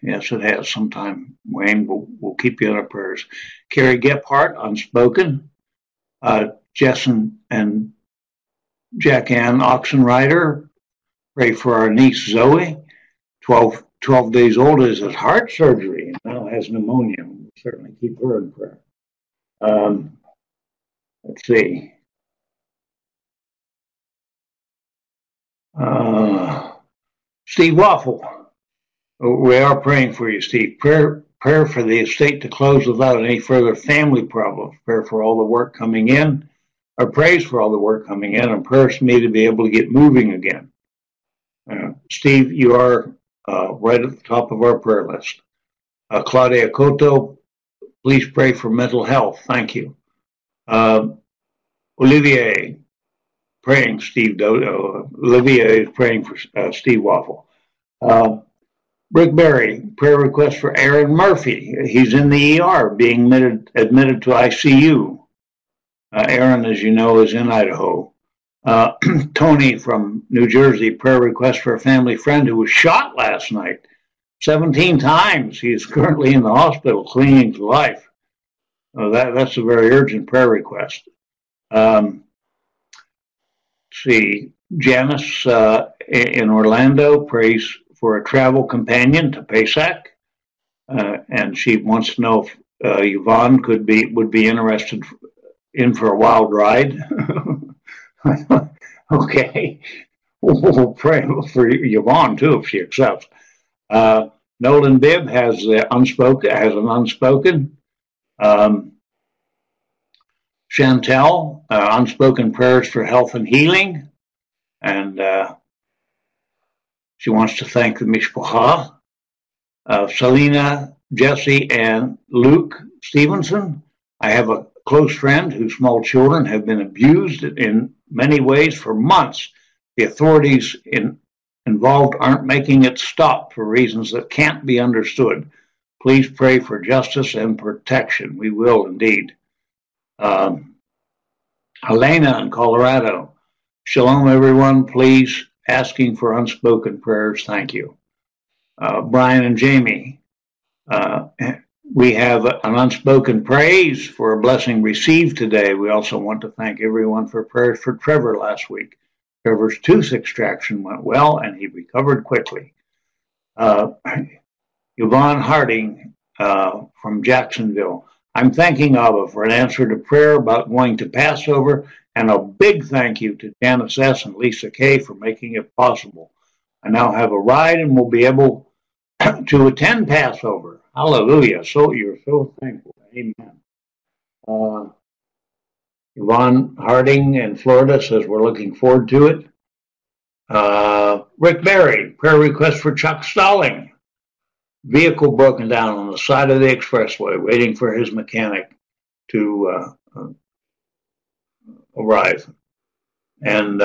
Yes, it has sometime. Wayne, we'll keep you in our prayers. Carrie Gephardt, unspoken. Jess and Jack Ann Oxenrider, pray for our niece Zoe, 12 days old, is at heart surgery and now has pneumonia. We'll certainly keep her in prayer. Let's see. Steve Waffle, we are praying for you, Steve. Prayer for the estate to close without any further family problems. Prayer for all the work coming in, or praise for all the work coming in, and prayers for me to be able to get moving again. Steve, you are right at the top of our prayer list. Claudia Cotto, please pray for mental health. Thank you. Olivier, praying Steve Dodo. Olivier is praying for Steve Waffle. Rick Berry, prayer request for Aaron Murphy. He's in the ER, being admitted to ICU. Aaron, as you know, is in Idaho. Tony from New Jersey, prayer request for a family friend who was shot last night 17 times. He is currently in the hospital clinging to life. That's a very urgent prayer request. See, Janice in Orlando prays for a travel companion to PASAC, and she wants to know if Yvonne would be interested in for a wild ride. Okay, we'll pray for Yvonne too if she accepts. Nolan Bibb has an unspoken. Chantel, unspoken prayers for health and healing, and she wants to thank the Mishpacha. Selena, Jesse, and Luke Stevenson. I have a close friend whose small children have been abused in many ways for months. The authorities involved aren't making it stop for reasons that can't be understood. Please pray for justice and protection. We will indeed. Helena in Colorado. Shalom, everyone. Please, asking for unspoken prayers. Thank you. Brian and Jamie. We have an unspoken praise for a blessing received today. We also want to thank everyone for prayers for Trevor last week. Trevor's tooth extraction went well, and he recovered quickly. Yvonne Harding from Jacksonville. I'm thanking Abba for an answer to prayer about going to Passover, and a big thank you to Janice S. and Lisa K. for making it possible. I now have a ride and will be able to attend Passover. Hallelujah. So you're so thankful. Amen. Yvonne Harding in Florida says we're looking forward to it. Rick Berry, prayer request for Chuck Stalling. Vehicle broken down on the side of the expressway, waiting for his mechanic to arrive. And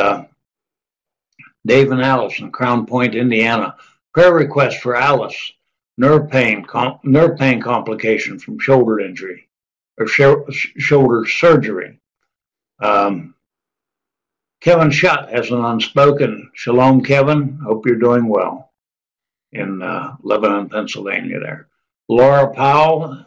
Dave and Alice in Crown Point, Indiana. Prayer request for Alice. Nerve pain complication from shoulder injury or shoulder surgery. Kevin Shutt has an unspoken. Shalom, Kevin. Hope you're doing well in Lebanon, Pennsylvania there. Laura Powell,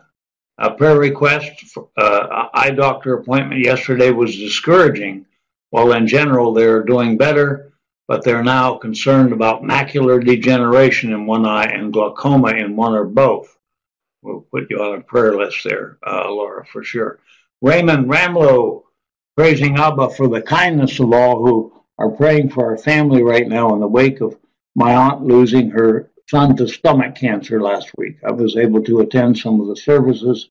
a prayer request for eye doctor appointment yesterday was discouraging. While in general they're doing better, but they're now concerned about macular degeneration in one eye and glaucoma in one or both. We'll put you on a prayer list there, Laura, for sure. Raymond Ramlow, praising Abba for the kindness of all who are praying for our family right now in the wake of my aunt losing her son to stomach cancer last week. I was able to attend some of the services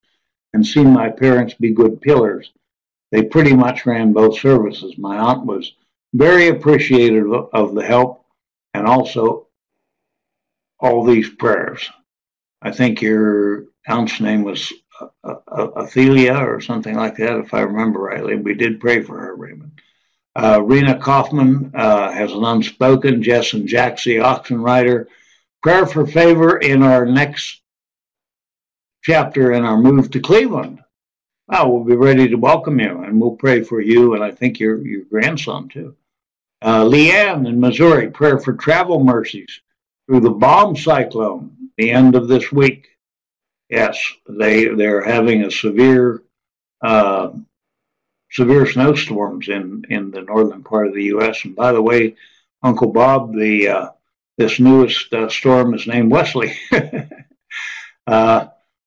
and see my parents be good pillars. They pretty much ran both services. My aunt was very appreciative of the help and also all these prayers. I think your aunt's name was Athelia or something like that, if I remember rightly. We did pray for her, Raymond. Rena Kaufman has an unspoken. Jess and Jaxie Oxenrider. Prayer for favor in our next chapter in our move to Cleveland. We'll be ready to welcome you, and we'll pray for you, and I think your grandson, too. Leanne in Missouri, prayer for travel mercies through the bomb cyclone the end of this week. Yes, they're having a severe snowstorms in the northern part of the U.S. And by the way, Uncle Bob, this newest storm is named Wesley.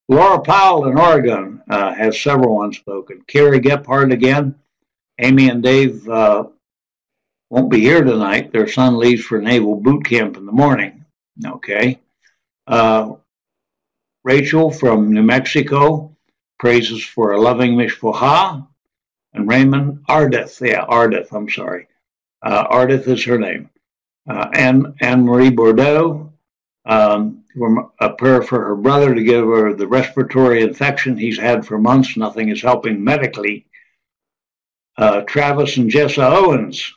Laura Powell in Oregon has several unspoken. Carrie Gephardt again. Amy and Dave won't be here tonight. Their son leaves for naval boot camp in the morning. Okay. Rachel from New Mexico praises for a loving mishpocha. And Raymond Ardith. Yeah, Ardith, I'm sorry. Ardith is her name. Anne Marie Bordeaux, a prayer for her brother to give her the respiratory infection he's had for months. Nothing is helping medically. Travis and Jessa Owens,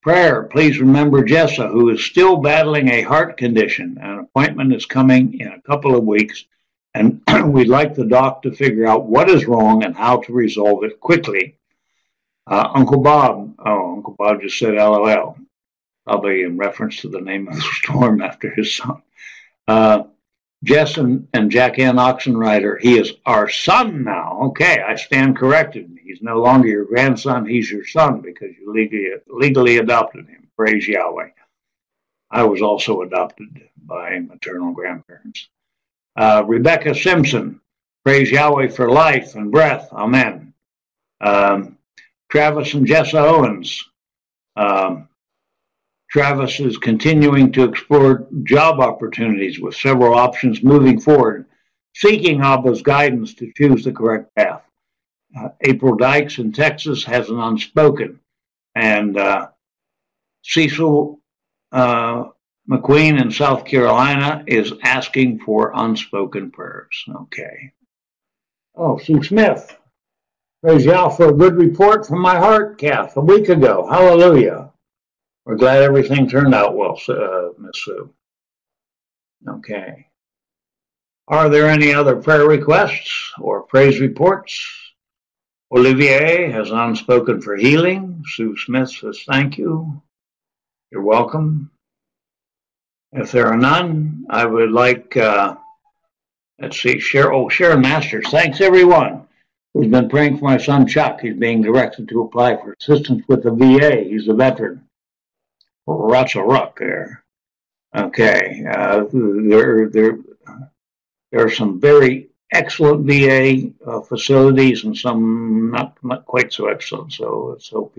prayer. Please remember Jessa, who is still battling a heart condition. An appointment is coming in a couple of weeks, and we'd like the doc to figure out what is wrong and how to resolve it quickly. Uncle Bob just said LOL, probably in reference to the name of the storm after his son. Jess and Jack Ann Oxenrider, he is our son now. Okay, I stand corrected. He's no longer your grandson, he's your son because you legally adopted him. Praise Yahweh. I was also adopted by maternal grandparents. Rebecca Simpson, praise Yahweh for life and breath. Amen. Travis and Jessa Owens. Travis is continuing to explore job opportunities with several options moving forward, seeking Abba's guidance to choose the correct path. April Dykes in Texas has an unspoken, and Cecil McQueen in South Carolina is asking for unspoken prayers. Okay. Oh, Sue Smith. Praise Yah for a good report from my heart, Kath, a week ago. Hallelujah. We're glad everything turned out well, Miss Sue. Okay. Are there any other prayer requests or praise reports? Olivier has unspoken for healing. Sue Smith says thank you. You're welcome. If there are none, I would like, let's see, Sharon Masters. Thanks, everyone who's been praying for my son, Chuck. He's being directed to apply for assistance with the VA. He's a veteran. Lots of rock there. Okay. There are some very excellent VA selicities and some not quite so excellent. So let's hope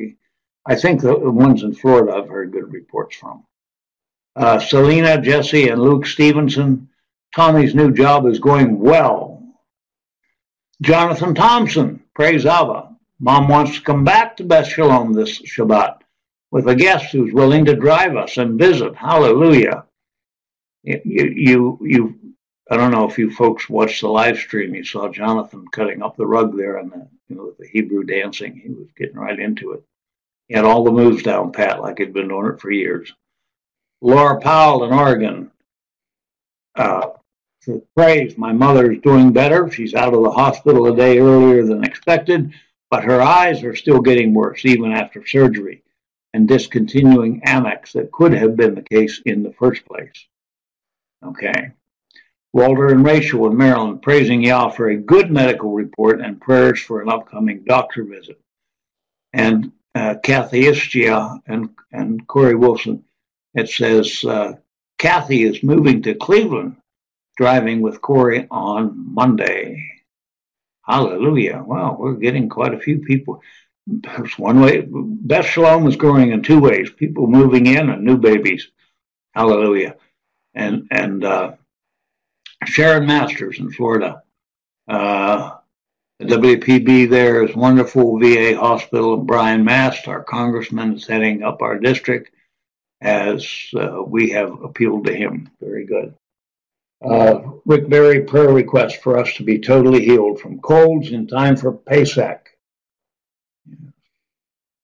I think the ones in Florida I've heard good reports from. Selena, Jesse, and Luke Stevenson. Tommy's new job is going well. Jonathan Thompson, praise Abba. Mom wants to come back to Beth Shalom this Shabbat with a guest who's willing to drive us and visit. Hallelujah. I don't know if you folks watched the live stream. You saw Jonathan cutting up the rug there and the Hebrew dancing. He was getting right into it. He had all the moves down pat like he'd been doing it for years. Laura Powell in Oregon. Praise, my mother's doing better. She's out of the hospital a day earlier than expected, but her eyes are still getting worse even after surgery and discontinuing Amex that could have been the case in the first place. Okay. Walter and Rachel in Maryland praising Yah for a good medical report and prayers for an upcoming doctor visit. And Kathy Ischia and Corey Wilson, it says, Kathy is moving to Cleveland, driving with Corey on Monday. Hallelujah. Wow, we're getting quite a few people. There's one way. Beth Shalom is growing in two ways, people moving in and new babies. Hallelujah. And Sharon Masters in Florida. The WPB there is wonderful. VA hospital. Brian Mast, our congressman, is heading up our district as we have appealed to him. Very good. Rick Berry, prayer request for us to be totally healed from colds in time for Pesach.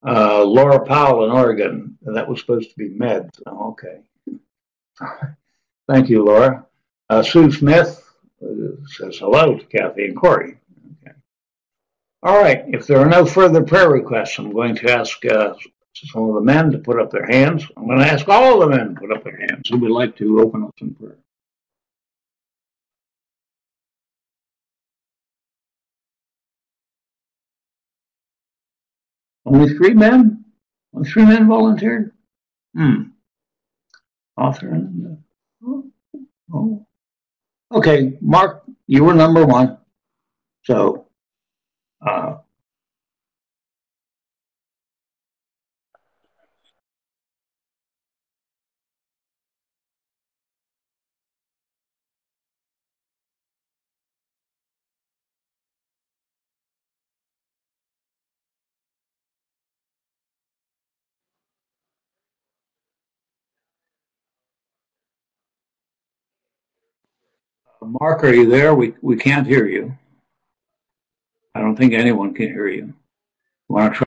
Laura Powell in Oregon. That was supposed to be meds. Oh, okay. Thank you, Laura. Sue Smith says hello to Kathy and Corey. Okay. All right. If there are no further prayer requests, I'm going to ask some of the men to put up their hands. I'm going to ask all of the men to put up their hands who would like to open us in prayer. Only 3 men? Only 3 men volunteered? Author and oh. Okay, Mark, you were number one. So Mark, are you there? We can't hear you. I don't think anyone can hear you. Want to try?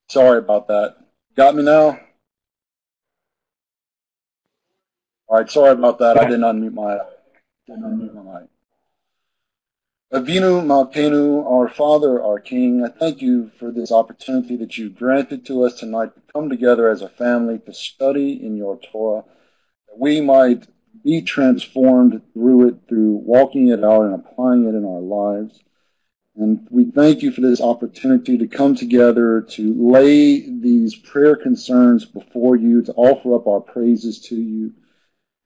Sorry about that. Got me now? All right, sorry about that. I didn't unmute my mic. Avinu Malkeinu, our Father, our King, I thank you for this opportunity that you granted to us tonight to come together as a family to study in your Torah, that we might be transformed through it, through walking it out and applying it in our lives. And we thank you for this opportunity to come together to lay these prayer concerns before you, to offer up our praises to you.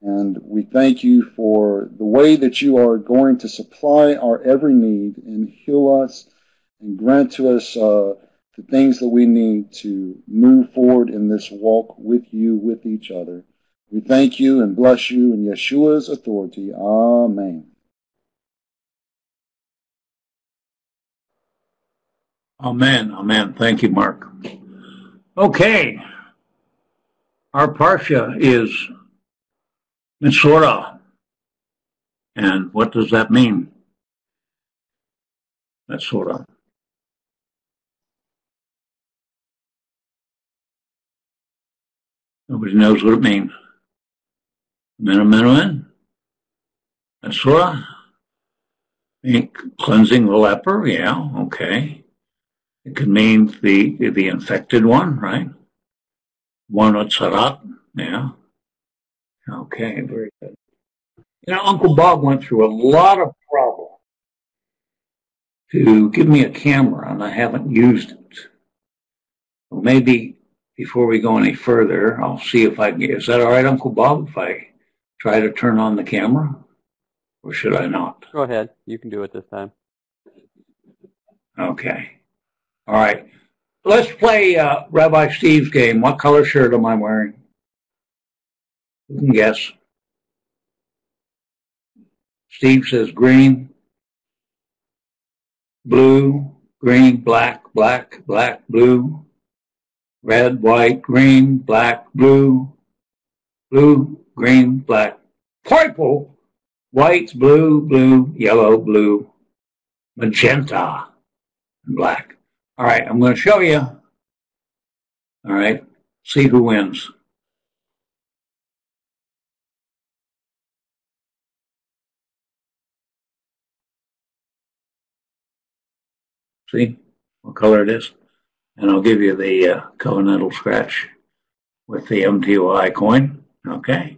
And we thank you for the way that you are going to supply our every need and heal us and grant to us the things that we need to move forward in this walk with you, with each other. We thank you and bless you in Yeshua's authority. Amen. Amen. Amen. Thank you, Mark. Okay. Our Parsha is Metzora. And what does that mean? Metzora. Nobody knows what it means. Menomenoen? Metzora? Cleansing the leper? Yeah, okay. It could mean the infected one, right? One Tzarat? Yeah. Okay, very good. You know, Uncle Bob went through a lot of problems to give me a camera, and I haven't used it. Well, maybe before we go any further, I'll see if I can. Is that all right, Uncle Bob, if I try to turn on the camera? Or should I not? Go ahead. You can do it this time. Okay. All right. Let's play Rabbi Steve's game. What color shirt am I wearing? Who can guess? Steve says green, blue, green, black, black, black, blue, red, white, green, black, blue, blue, green, black, purple, white, blue, blue, yellow, blue, magenta, and black. All right, I'm going to show you. All right, see who wins. See what color it is? And I'll give you the covenantal scratch with the MTOI coin. Okay.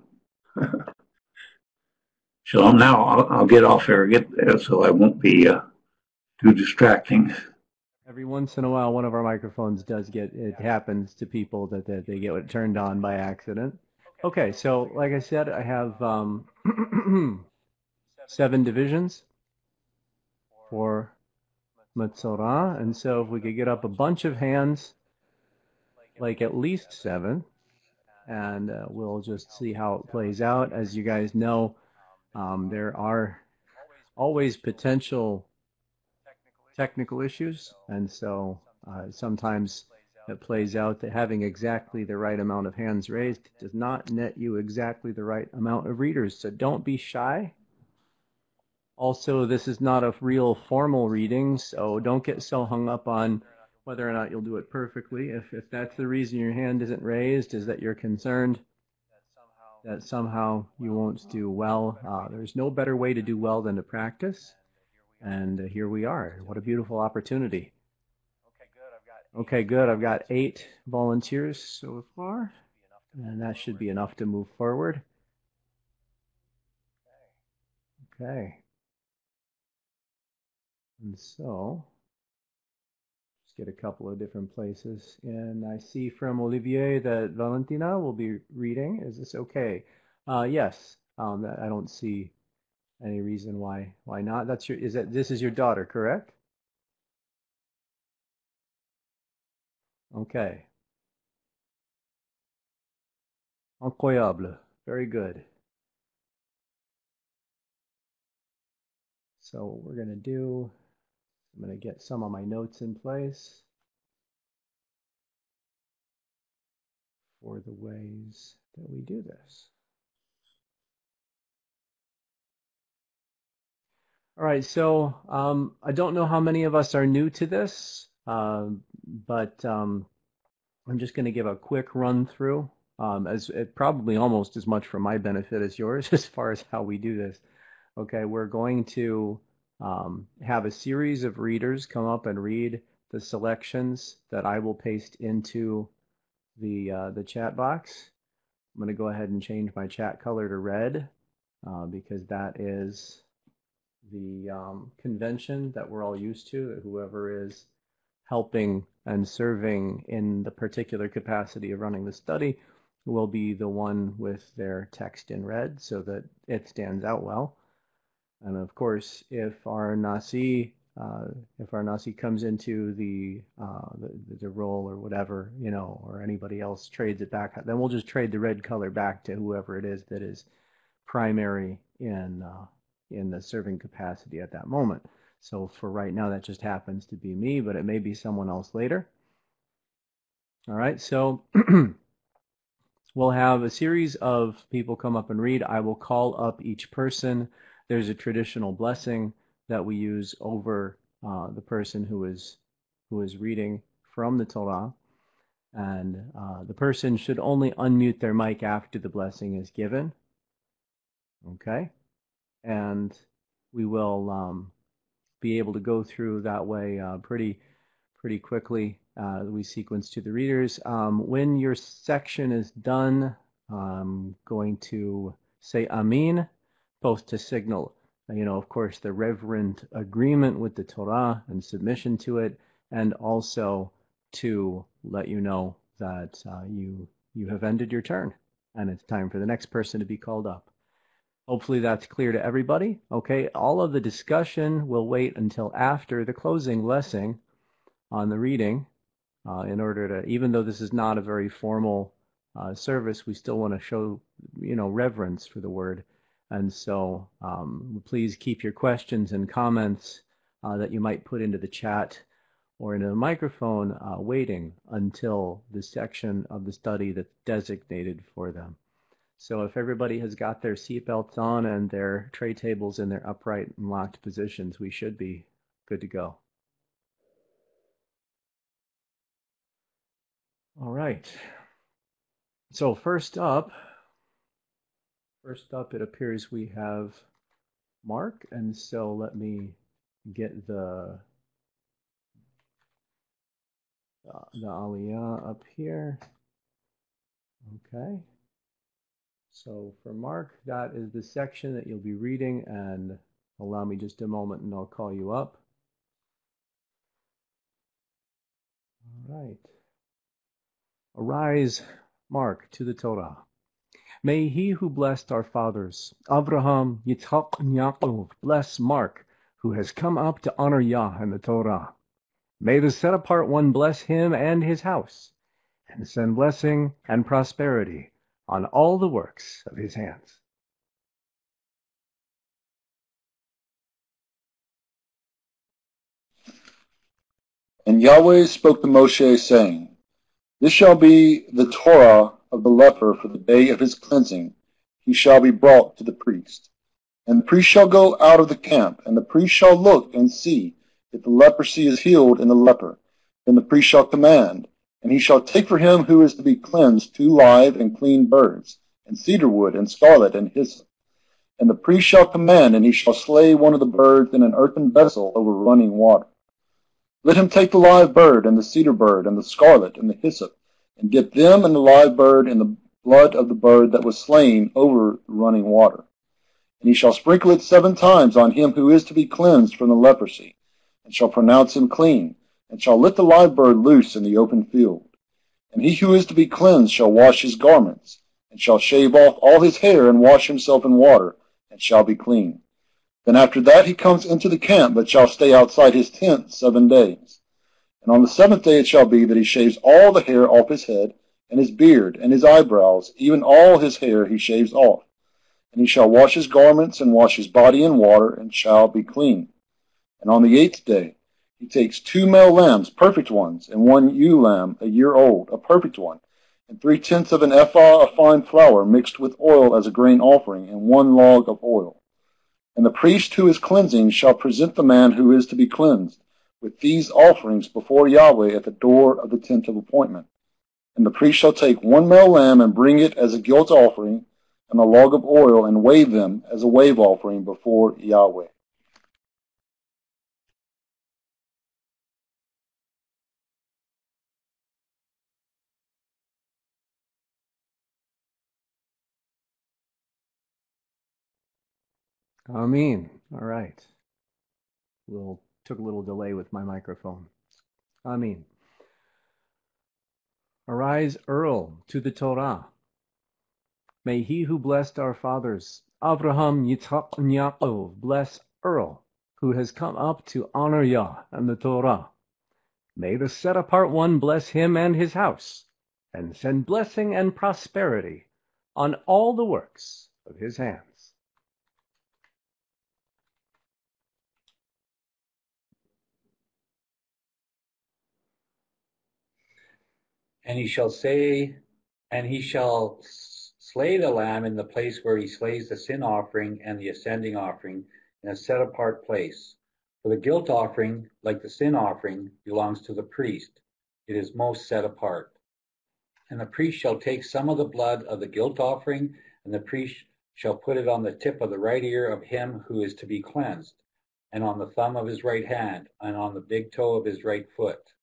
So now I'll get off there, so I won't be too distracting. Every once in a while, one of our microphones does it happens to people that they get it turned on by accident. Okay, so like I said, I have 7 divisions for Metzora, and so if we could get up a bunch of hands, like at least 7, and we'll just see how it plays out. As you guys know, there are always potential technical issues, and so sometimes it plays out that having exactly the right amount of hands raised does not net you exactly the right amount of readers, so don't be shy. Also, this is not a real formal reading, so don't get so hung up on whether or not you'll do it perfectly. If that's the reason your hand isn't raised, is that you're concerned that somehow you won't do well. There's no better way to do well than to practice. And here we are. What a beautiful opportunity. Okay, good. I've got 8 volunteers so far, and that should be enough to move forward. Okay. And so, get a couple of different places. And I see from Olivier that Valentina will be reading. Is this okay? Yes. I don't see any reason why not. This is your daughter, correct? Okay. Incroyable. Very good. So what we're going to do, I'm going to get some of my notes in place for the ways that we do this. All right, so I don't know how many of us are new to this, but I'm just going to give a quick run through, probably almost as much for my benefit as yours as far as how we do this. Okay, we're going to have a series of readers come up and read the selections that I will paste into the chat box. I'm going to go ahead and change my chat color to red because that is the convention that we're all used to, that whoever is helping and serving in the particular capacity of running the study will be the one with their text in red so that it stands out well. And of course, if our Nasi comes into the role or whatever, or anybody else trades it back, then we'll just trade the red color back to whoever it is that is primary in the serving capacity at that moment. So for right now, that just happens to be me, but it may be someone else later. All right, so we'll have a series of people come up and read. I will call up each person. There's a traditional blessing that we use over the person who is reading from the Torah. And the person should only unmute their mic after the blessing is given. Okay? And we will be able to go through that way pretty quickly. We sequence to the readers. When your section is done, I'm going to say Amin, both to signal, of course, the reverent agreement with the Torah and submission to it, and also to let you know that you have ended your turn, and it's time for the next person to be called up. Hopefully that's clear to everybody. Okay, all of the discussion will wait until after the closing blessing on the reading in order to, even though this is not a very formal service, we still want to show, reverence for the word. And so please keep your questions and comments that you might put into the chat or into the microphone waiting until the section of the study that's designated for them. So if everybody has got their seatbelts on and their tray tables in their upright and locked positions, we should be good to go. All right. So first up, it appears we have Mark, and so let me get the Aliyah up here. Okay. So for Mark, that is the section that you'll be reading, and allow me just a moment and I'll call you up. All right. Arise, Mark, to the Torah. May he who blessed our fathers, Abraham, Yitzhak, and Yaakov, bless Mark, who has come up to honor Yah and the Torah. May the set-apart one bless him and his house, and send blessing and prosperity on all the works of his hands. And Yahweh spoke to Moshe, saying, This shall be the Torah of the leper for the day of his cleansing. He shall be brought to the priest. And the priest shall go out of the camp, and the priest shall look and see if the leprosy is healed in the leper. Then the priest shall command, and he shall take for him who is to be cleansed 2 live and clean birds, and cedar wood, and scarlet, and hyssop. And the priest shall command, and he shall slay one of the birds in an earthen vessel over running water. Let him take the live bird, and the cedar bird, and the scarlet, and the hyssop, and dip them and the live bird in the blood of the bird that was slain over the running water. And he shall sprinkle it 7 times on him who is to be cleansed from the leprosy, and shall pronounce him clean, and shall let the live bird loose in the open field. And he who is to be cleansed shall wash his garments, and shall shave off all his hair, and wash himself in water, and shall be clean. Then after that he comes into the camp, but shall stay outside his tent 7 days. And on the 7th day it shall be that he shaves all the hair off his head, and his beard, and his eyebrows, even all his hair he shaves off. And he shall wash his garments, and wash his body in water, and shall be clean. And on the 8th day he takes 2 male lambs, perfect ones, and 1 ewe lamb, a year old, a perfect one, and 3/10 of an ephah of fine flour mixed with oil as a grain offering, and 1 log of oil. And the priest who is cleansing shall present the man who is to be cleansed with these offerings before Yahweh at the door of the tent of appointment. And the priest shall take 1 male lamb and bring it as a guilt offering, and a log of oil, and wave them as a wave offering before Yahweh. Amen. All right. Took a little delay with my microphone. Amen. Arise, Earl, to the Torah. May he who blessed our fathers, Abraham, Yitzhak, and Yaakov, bless Earl, who has come up to honor Yah and the Torah. May the set-apart one bless him and his house, and send blessing and prosperity on all the works of his hands. And he shall slay the lamb in the place where he slays the sin offering and the ascending offering in a set apart place. For the guilt offering, like the sin offering, belongs to the priest. It is most set apart. And the priest shall take some of the blood of the guilt offering, and the priest shall put it on the tip of the right ear of him who is to be cleansed, and on the thumb of his right hand, and on the big toe of his right foot.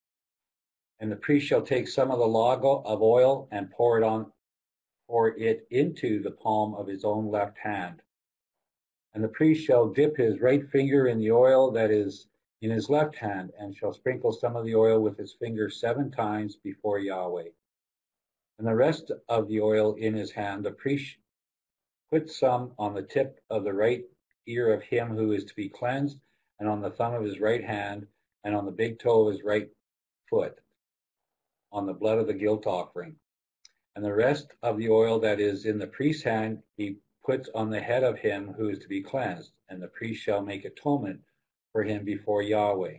And the priest shall take some of the log of oil and pour it into the palm of his own left hand. And the priest shall dip his right finger in the oil that is in his left hand, and shall sprinkle some of the oil with his finger 7 times before Yahweh. And the rest of the oil in his hand, the priest puts some on the tip of the right ear of him who is to be cleansed, and on the thumb of his right hand, and on the big toe of his right foot, on the blood of the guilt offering. And the rest of the oil that is in the priest's hand he puts on the head of him who is to be cleansed, and the priest shall make atonement for him before Yahweh.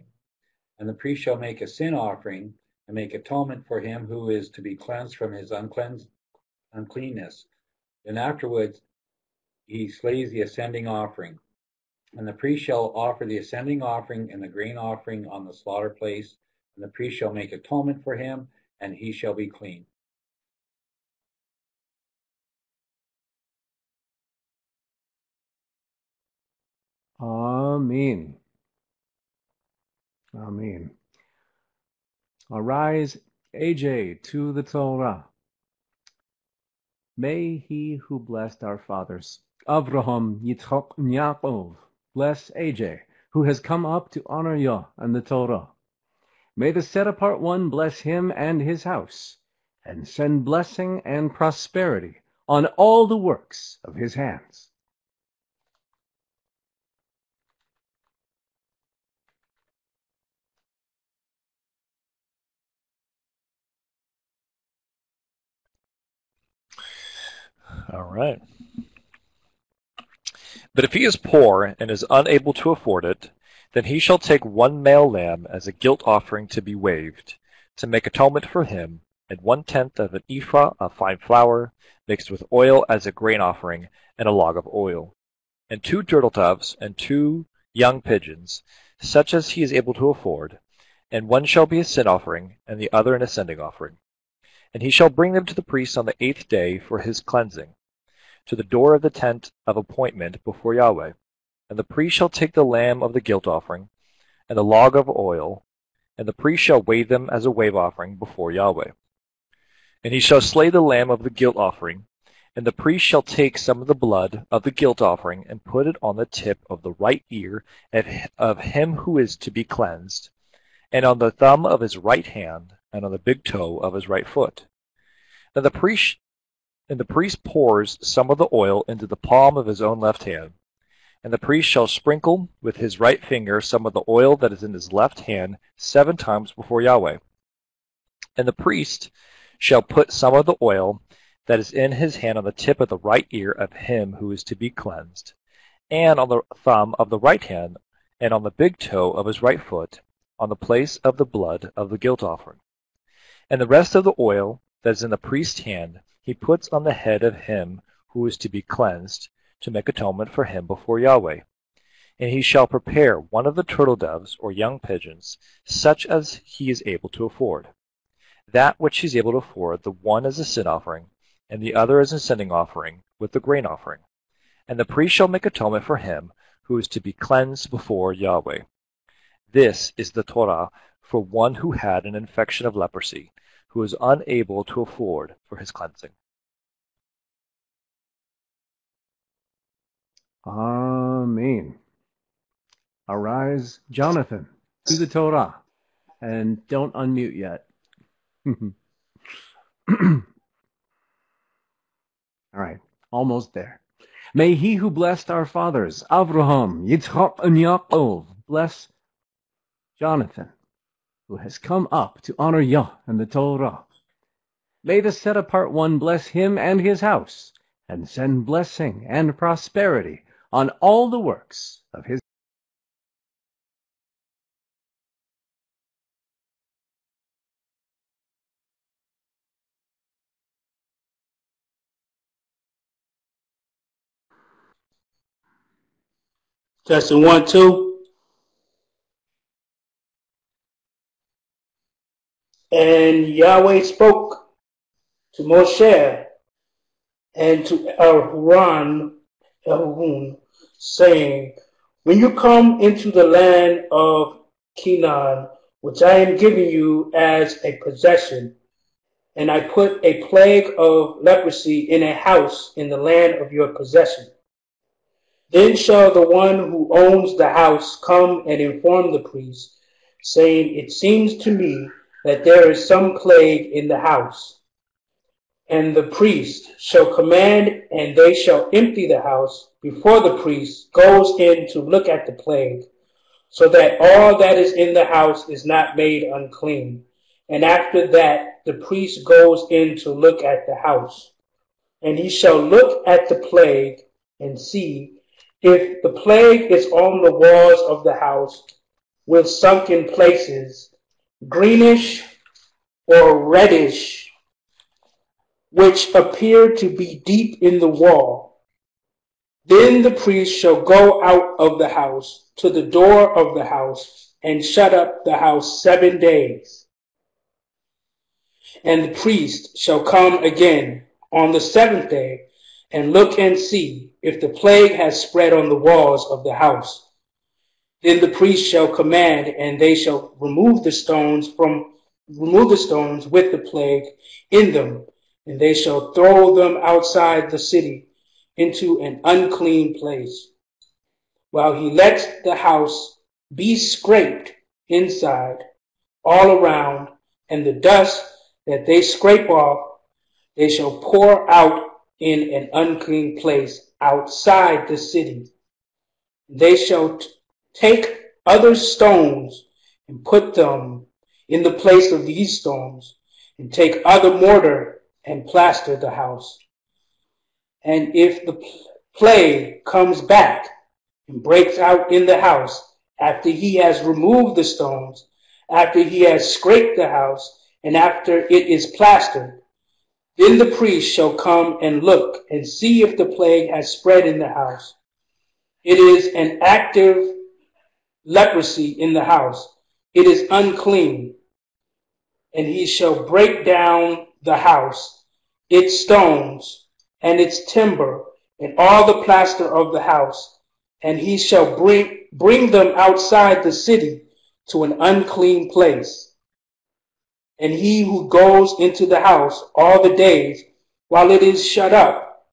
And the priest shall make a sin offering, and make atonement for him who is to be cleansed from his uncleanness. Then afterwards he slays the ascending offering. And the priest shall offer the ascending offering and the grain offering on the slaughter place, and the priest shall make atonement for him, and he shall be clean. Amen. Amen. Arise, AJ, to the Torah. May he who blessed our fathers, Abraham, Yitzhak, and Yaakov, bless AJ, who has come up to honor Yah and the Torah. May the set-apart one bless him and his house, and send blessing and prosperity on all the works of his hands. All right. But if he is poor and is unable to afford it, then he shall take 1 male lamb as a guilt offering to be waved, to make atonement for him, and 1/10 of an ephah of fine flour, mixed with oil as a grain offering, and a log of oil, and 2 turtle doves, and 2 young pigeons, such as he is able to afford, and one shall be a sin offering, and the other an ascending offering. And he shall bring them to the priest on the 8th day for his cleansing, to the door of the tent of appointment before Yahweh. And the priest shall take the lamb of the guilt offering, and the log of oil, and the priest shall wave them as a wave offering before Yahweh. And he shall slay the lamb of the guilt offering, and the priest shall take some of the blood of the guilt offering, and put it on the tip of the right ear of him who is to be cleansed, and on the thumb of his right hand, and on the big toe of his right foot. And the priest pours some of the oil into the palm of his own left hand. And the priest shall sprinkle with his right finger some of the oil that is in his left hand 7 times before Yahweh. And the priest shall put some of the oil that is in his hand on the tip of the right ear of him who is to be cleansed, and on the thumb of the right hand, and on the big toe of his right foot, on the place of the blood of the guilt offering. And the rest of the oil that is in the priest's hand he puts on the head of him who is to be cleansed, to make atonement for him before Yahweh. And he shall prepare one of the turtle doves or young pigeons, such as he is able to afford. That which he is able to afford, the one as a sin offering, and the other as a sending offering, with the grain offering. And the priest shall make atonement for him who is to be cleansed before Yahweh. This is the Torah for one who had an infection of leprosy, who is unable to afford for his cleansing. Amen. Arise, Jonathan, to the Torah, and don't unmute yet. All right, almost there. May he who blessed our fathers, Abraham, Yitzchak, and Yaakov, bless Jonathan, who has come up to honor Yah and the Torah. May the set-apart one bless him and his house, and send blessing and prosperity on all the works of his. Testing 1, 2. And Yahweh spoke to Moshe and to Aaron, saying, when you come into the land of Canaan, which I am giving you as a possession, and I put a plague of leprosy in a house in the land of your possession, then shall the one who owns the house come and inform the priest, saying, it seems to me that there is some plague in the house. And the priest shall command, and they shall empty the house before the priest goes in to look at the plague, so that all that is in the house is not made unclean. And after that, the priest goes in to look at the house. And he shall look at the plague and see if the plague is on the walls of the house with sunken places, greenish or reddish, which appear to be deep in the wall. Then the priest shall go out of the house to the door of the house and shut up the house 7 days. And the priest shall come again on the 7th day and look and see if the plague has spread on the walls of the house. Then the priest shall command, and they shall remove the stones with the plague in them, and they shall throw them outside the city into an unclean place, while he lets the house be scraped inside all around, and the dust that they scrape off they shall pour out in an unclean place outside the city. They shall take other stones and put them in the place of these stones, and take other mortar and plaster the house. And if the plague comes back and breaks out in the house after he has removed the stones, after he has scraped the house, and after it is plastered, then the priest shall come and look and see if the plague has spread in the house. It is an active leprosy in the house. It is unclean. And he shall break down the house, its stones, and its timber, and all the plaster of the house. And he shall bring them outside the city to an unclean place. And he who goes into the house all the days while it is shut up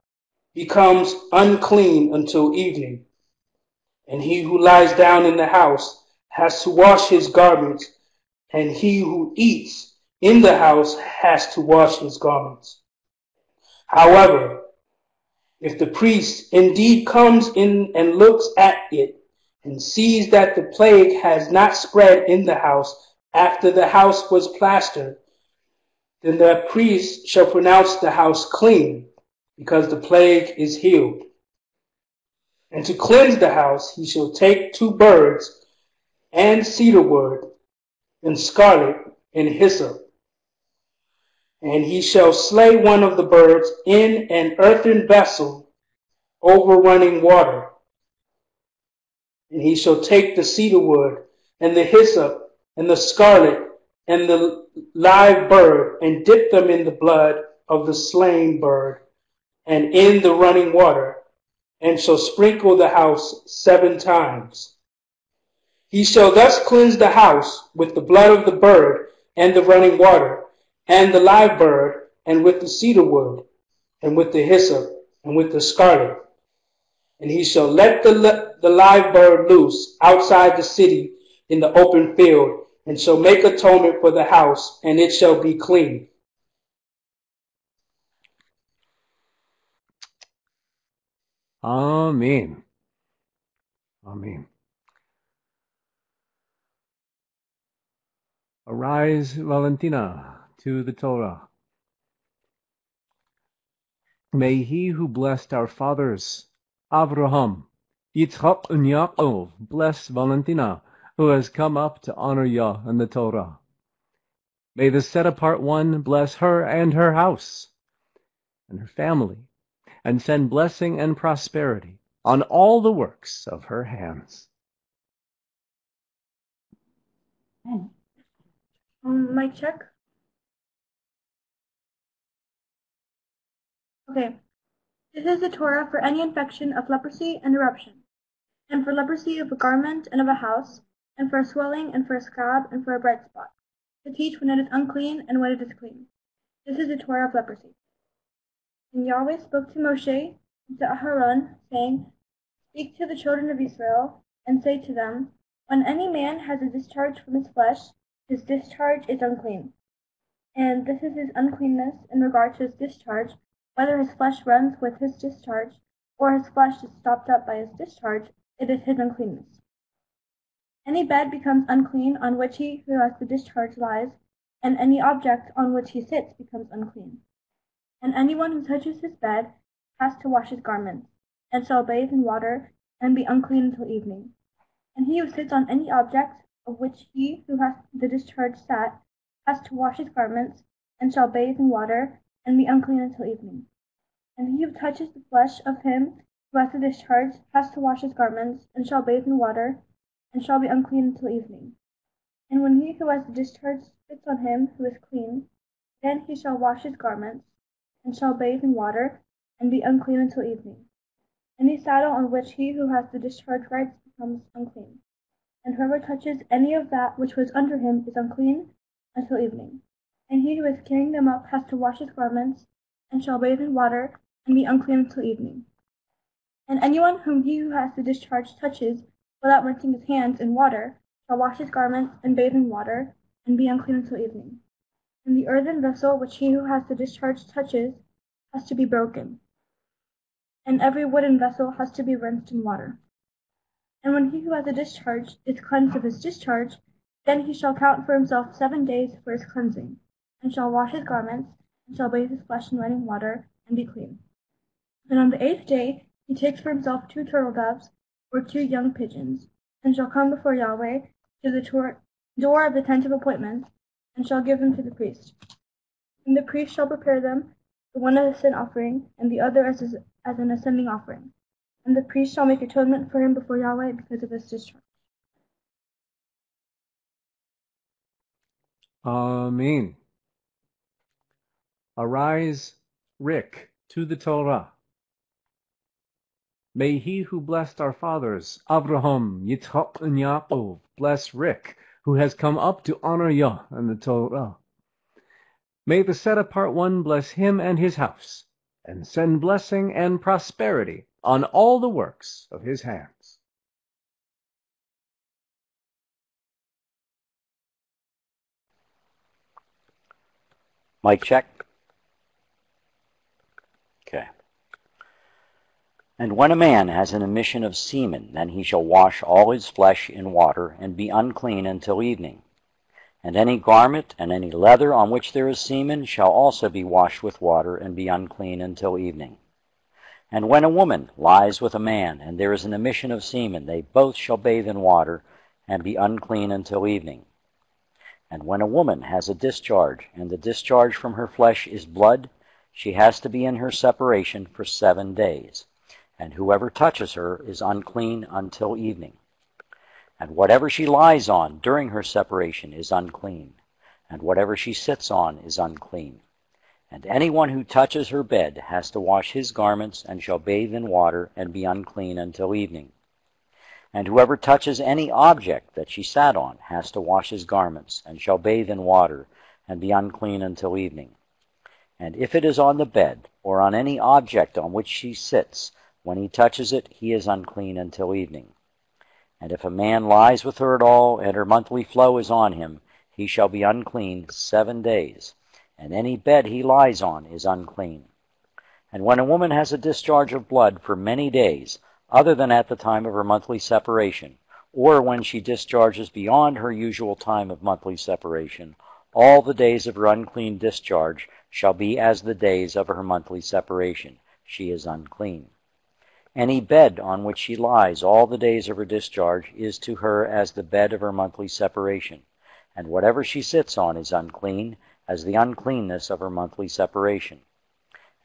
becomes unclean until evening. And he who lies down in the house has to wash his garments and he who eats in the house has to wash his garments. However, if the priest indeed comes in and looks at it and sees that the plague has not spread in the house after the house was plastered, then the priest shall pronounce the house clean, because the plague is healed. And to cleanse the house, he shall take 2 birds and cedarwood and scarlet and hyssop. And he shall slay one of the birds in an earthen vessel over running water. And he shall take the cedarwood and the hyssop and the scarlet and the live bird and dip them in the blood of the slain bird and in the running water, and shall sprinkle the house 7 times. He shall thus cleanse the house with the blood of the bird and the running water and the live bird, and with the cedarwood and with the hyssop and with the scarlet. And he shall let the live bird loose outside the city in the open field, and shall make atonement for the house, and it shall be clean. Amen. Amen. Arise, Valentina, to the Torah. May he who blessed our fathers, Abraham, Yitzchak, and Yaakov, bless Valentina, who has come up to honor Yah and the Torah. May the set-apart one bless her and her house and her family, and send blessing and prosperity on all the works of her hands. Mic check. Okay. This is the Torah for any infection of leprosy and eruption, and for leprosy of a garment and of a house, and for a swelling and for a scab and for a bright spot, to teach when it is unclean and when it is clean. This is the Torah of leprosy. And Yahweh spoke to Moshe and to Aharon, saying, Speak to the children of Israel, and say to them, When any man has a discharge from his flesh, his discharge is unclean. And this is his uncleanness in regard to his discharge, whether his flesh runs with his discharge, or his flesh is stopped up by his discharge, it is his uncleanness. Any bed becomes unclean on which he who has the discharge lies, and any object on which he sits becomes unclean. And anyone who touches his bed has to wash his garments, and shall bathe in water, and be unclean until evening. And he who sits on any object of which he who has the discharge sat has to wash his garments, and shall bathe in water, and be unclean until evening. And he who touches the flesh of him who has the discharge has to wash his garments, and shall bathe in water, and shall be unclean until evening. And when he who has the discharge spits on him who is clean, then he shall wash his garments, and shall bathe in water, and be unclean until evening. Any saddle on which he who has the discharge rides becomes unclean. And whoever touches any of that which was under him is unclean until evening. And he who is carrying them up has to wash his garments, and shall bathe in water, and be unclean until evening. And anyone whom he who has the discharge touches, without rinsing his hands in water, shall wash his garments, and bathe in water, and be unclean until evening. And the earthen vessel which he who has the discharge touches has to be broken, and every wooden vessel has to be rinsed in water. And when he who has a discharge is cleansed of his discharge, then he shall count for himself 7 days for his cleansing, and shall wash his garments, and shall bathe his flesh in running water, and be clean. And on the 8th day he takes for himself 2 turtle doves, or 2 young pigeons, and shall come before Yahweh to the door of the tent of appointment, and shall give them to the priest. And the priest shall prepare them, the one as a sin offering, and the other as an ascending offering. And the priest shall make atonement for him before Yahweh because of his discharge. Amen. Arise, Rick, to the Torah. May he who blessed our fathers, Abraham, Yitzchak, and Yaakov, bless Rick, who has come up to honor Yah and the Torah. May the set-apart one bless him and his house, and send blessing and prosperity on all the works of his hands. Mic check. Okay. And when a man has an emission of semen, then he shall wash all his flesh in water, and be unclean until evening. And any garment and any leather on which there is semen shall also be washed with water, and be unclean until evening. And when a woman lies with a man, and there is an emission of semen, they both shall bathe in water, and be unclean until evening. And when a woman has a discharge, and the discharge from her flesh is blood, she has to be in her separation for 7 days. And whoever touches her is unclean until evening. And whatever she lies on during her separation is unclean, and whatever she sits on is unclean. And anyone who touches her bed has to wash his garments, and shall bathe in water, and be unclean until evening. And whoever touches any object that she sat on has to wash his garments, and shall bathe in water, and be unclean until evening. And if it is on the bed, or on any object on which she sits, when he touches it, he is unclean until evening. And if a man lies with her at all, and her monthly flow is on him, he shall be unclean 7 days, and any bed he lies on is unclean. And when a woman has a discharge of blood for many days, other than at the time of her monthly separation, or when she discharges beyond her usual time of monthly separation, all the days of her unclean discharge shall be as the days of her monthly separation. She is unclean. Any bed on which she lies all the days of her discharge is to her as the bed of her monthly separation, and whatever she sits on is unclean, as the uncleanness of her monthly separation.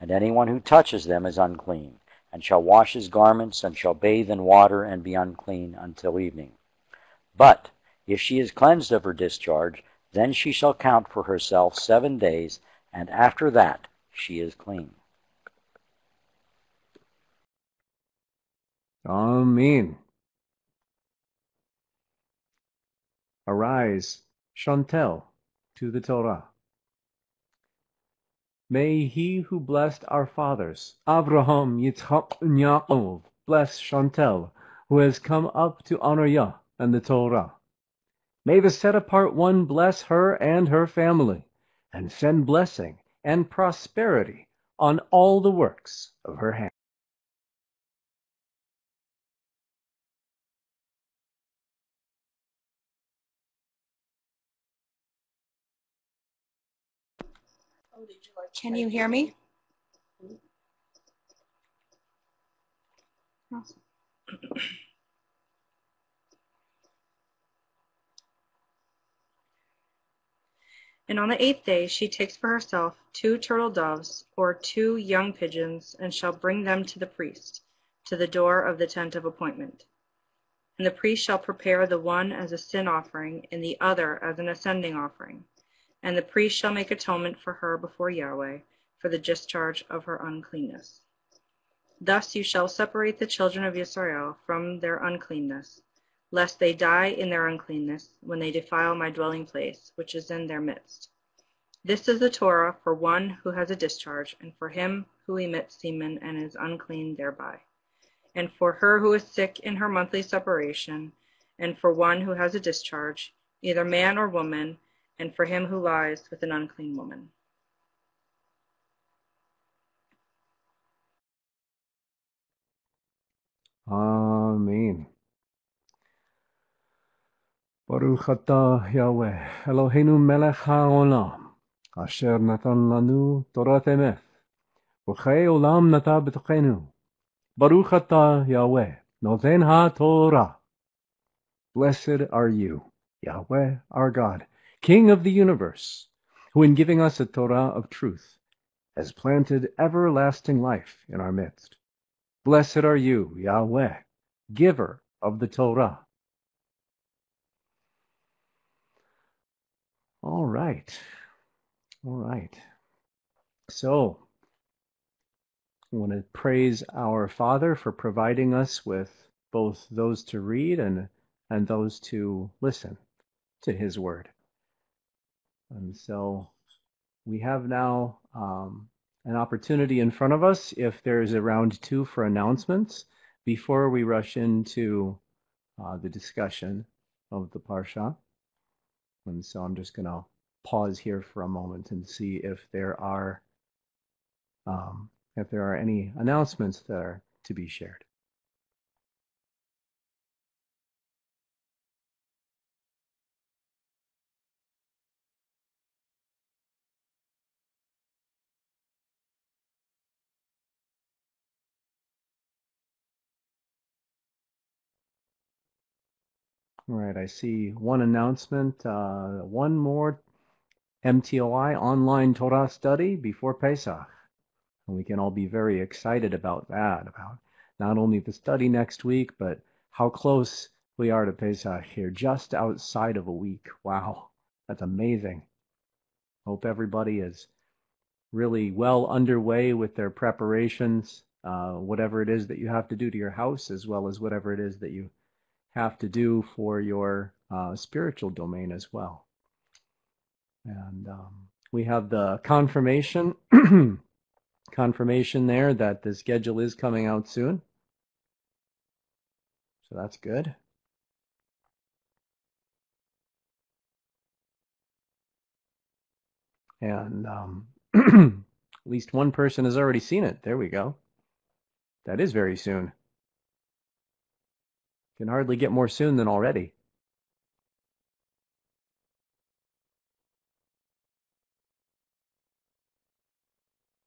And anyone who touches them is unclean, and shall wash his garments, and shall bathe in water, and be unclean until evening. But if she is cleansed of her discharge, then she shall count for herself 7 days, and after that she is clean. Amen. Arise, Chantel, to the Torah. May he who blessed our fathers, Abraham, Yitzchak, and Yaakov, bless Chantel, who has come up to honor Yah and the Torah. May the set-apart one bless her and her family, and send blessing and prosperity on all the works of her hand. Can you hear me? And on the 8th day she takes for herself 2 turtle doves, or 2 young pigeons, and shall bring them to the priest, to the door of the tent of appointment. And the priest shall prepare the one as a sin offering, and the other as an ascending offering. And the priest shall make atonement for her before Yahweh, for the discharge of her uncleanness. Thus you shall separate the children of Israel from their uncleanness, lest they die in their uncleanness when they defile my dwelling place, which is in their midst. This is the Torah for one who has a discharge, and for him who emits semen and is unclean thereby, and for her who is sick in her monthly separation, and for one who has a discharge, either man or woman, and for him who lies with an unclean woman. Amen. Baruch atah Yahweh, Eloheinu melech haolam, asher natan lanu Torat emet, v'chei olam nata b'tochenu. Baruch atah Yahweh, noten ha-Torah. Blessed are you, Yahweh our God, King of the universe, who in giving us a Torah of truth has planted everlasting life in our midst. Blessed are you, Yahweh, giver of the Torah. All right. So, I want to praise our Father for providing us with both those to read and those to listen to His Word. And so we have now an opportunity in front of us if there's a round 2 for announcements before we rush into the discussion of the Parsha. And so I'm just going to pause here for a moment and see if there are any announcements that are to be shared. All right, I see one announcement, one more MTOI online Torah study before Pesach. And we can all be very excited about that, about not only the study next week, but how close we are to Pesach here, just outside of a week. Wow, that's amazing. Hope everybody is really well underway with their preparations, whatever it is that you have to do to your house, as well as whatever it is that you have to do for your spiritual domain as well. And we have the confirmation there that the schedule is coming out soon. So that's good. And at least one person has already seen it. There we go. That is very soon. Can hardly get more soon than already.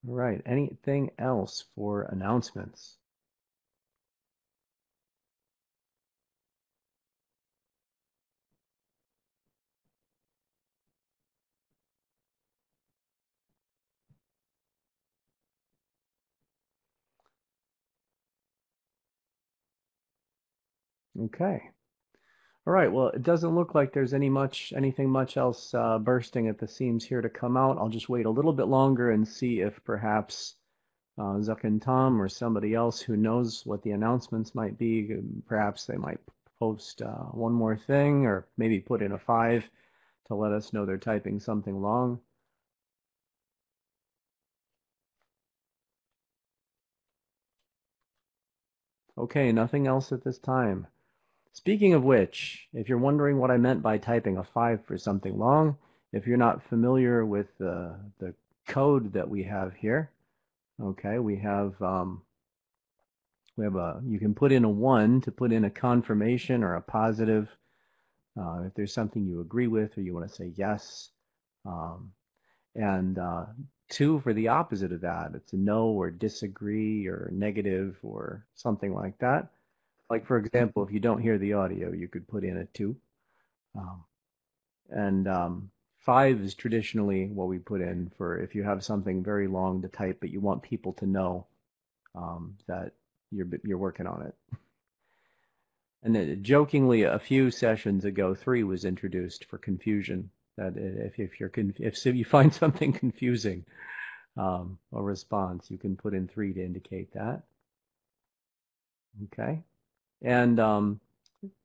All right, anything else for announcements? Okay. All right, well, it doesn't look like there's anything much else bursting at the seams here to come out. I'll just wait a little bit longer and see if perhaps Zuck and Tom or somebody else who knows what the announcements might be, perhaps they might post one more thing or maybe put in a 5 to let us know they're typing something long. Okay, nothing else at this time. Speaking of which, if you're wondering what I meant by typing a 5 for something long, if you're not familiar with the code that we have here, okay, you can put in a 1 to put in a confirmation or a positive, if there's something you agree with or you want to say yes, and 2 for the opposite of that. It's a no or disagree or negative or something like that. Like, for example, if you don't hear the audio, you could put in a 2. And 5 is traditionally what we put in for if you have something very long to type, but you want people to know that you're working on it. And then, jokingly, a few sessions ago, 3 was introduced for confusion. That if you find something confusing, a response, you can put in 3 to indicate that. Okay. And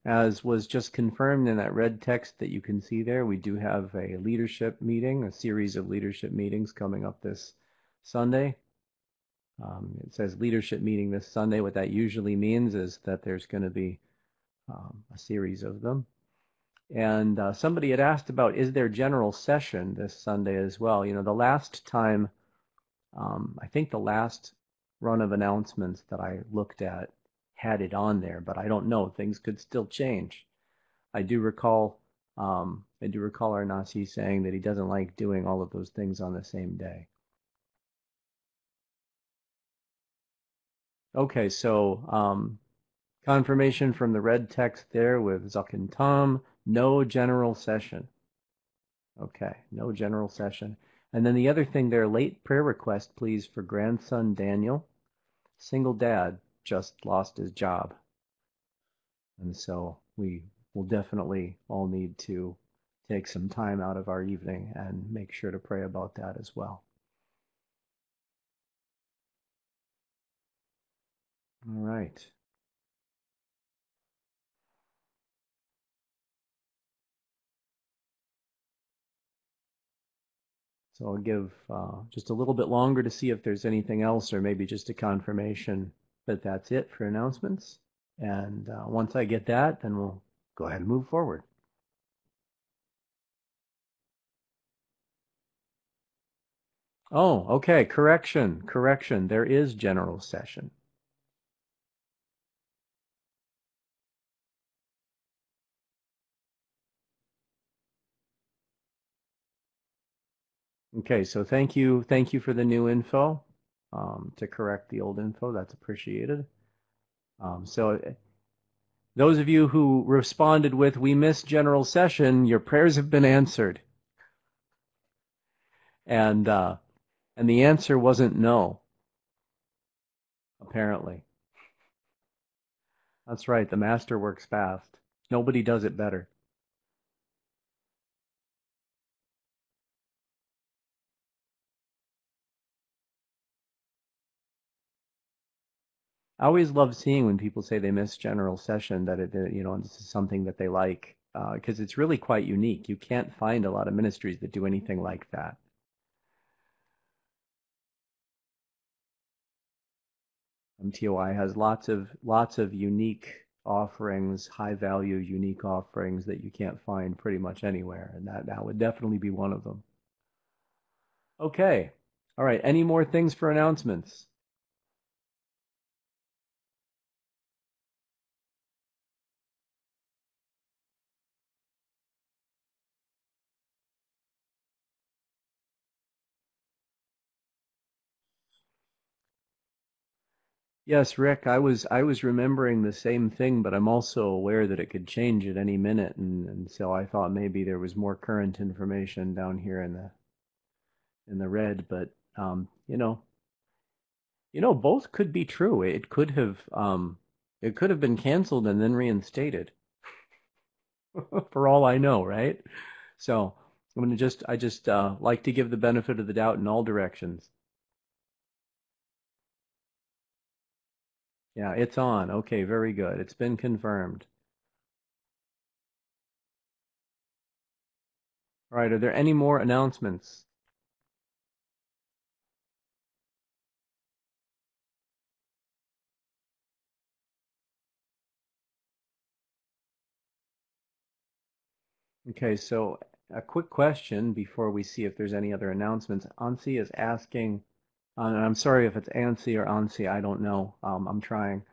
as was just confirmed in that red text that you can see there, we do have a leadership meeting, a series of leadership meetings coming up this Sunday. It says leadership meeting this Sunday. What that usually means is that there's going to be a series of them. And somebody had asked about, is there general session this Sunday as well? You know, the last time, I think the last run of announcements that I looked at had it on there, but I don't know. Things could still change. I do recall our Nasi saying that he doesn't like doing all of those things on the same day. Okay, so confirmation from the red text there with Zuck and Tom, no general session. Okay, no general session. And then the other thing there, late prayer request, please, for grandson Daniel. Single dad just lost his job. And so we will definitely all need to take some time out of our evening and make sure to pray about that as well. All right. So I'll give just a little bit longer to see if there's anything else, or maybe just a confirmation that that's it for announcements. And once I get that, then we'll go ahead and move forward. Oh, okay. Correction. There is general session. Okay, so thank you for the new info, to correct the old info. That's appreciated. So those of you who responded with, "We missed general session," your prayers have been answered. And the answer wasn't no, apparently. That's right, the master works fast. Nobody does it better. I always love seeing when people say they miss general session, that this is something that they like, because it's really quite unique. You can't find a lot of ministries that do anything like that. MTOI has lots of unique offerings, high value, unique offerings that you can't find pretty much anywhere, and that would definitely be one of them. Okay, all right. Any more things for announcements? Yes, Rick, I was remembering the same thing, but I'm also aware that it could change at any minute, and so I thought maybe there was more current information down here in the red, but both could be true. It could have been canceled and then reinstated, for all I know, right? So I just like to give the benefit of the doubt in all directions. Yeah, it's on. Okay, very good. It's been confirmed. All right, are there any more announcements? Okay, so a quick question before we see if there's any other announcements. Ansi is asking, and I'm sorry if it's Ansi or Ansi, I don't know. I'm trying.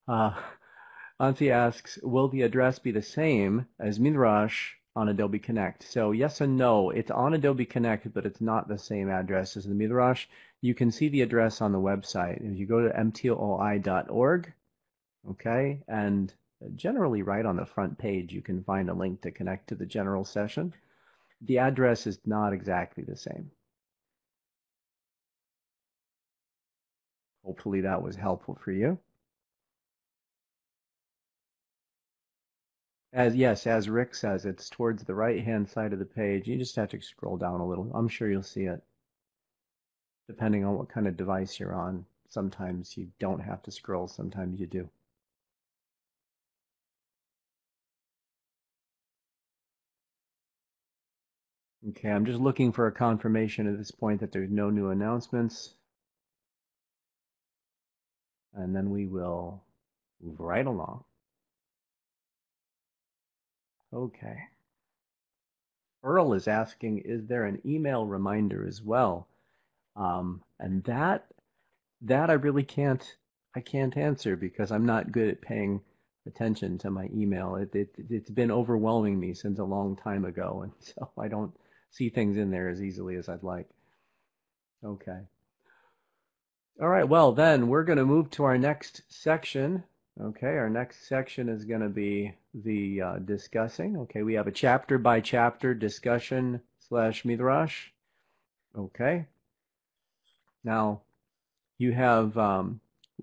Ansi asks, will the address be the same as Midrash on Adobe Connect? So yes and no. It's on Adobe Connect, but it's not the same address as the Midrash. You can see the address on the website. If you go to mtoi.org, okay, and generally right on the front page, you can find a link to connect to the general session. The address is not exactly the same. Hopefully that was helpful for you. As Rick says, it's towards the right-hand side of the page. You just have to scroll down a little. I'm sure you'll see it. Depending on what kind of device you're on, sometimes you don't have to scroll, sometimes you do. Okay, I'm just looking for a confirmation at this point that there's no new announcements. And then we will move right along. Okay. Earl is asking, is there an email reminder as well? And that I really can't answer, because I'm not good at paying attention to my email. It's been overwhelming me since a long time ago, and so I don't see things in there as easily as I'd like. Okay. All right, well then we're going to move to our next section. Okay, our next section is going to be the discussing. Okay, we have a chapter by chapter discussion / midrash. Okay. Now, you have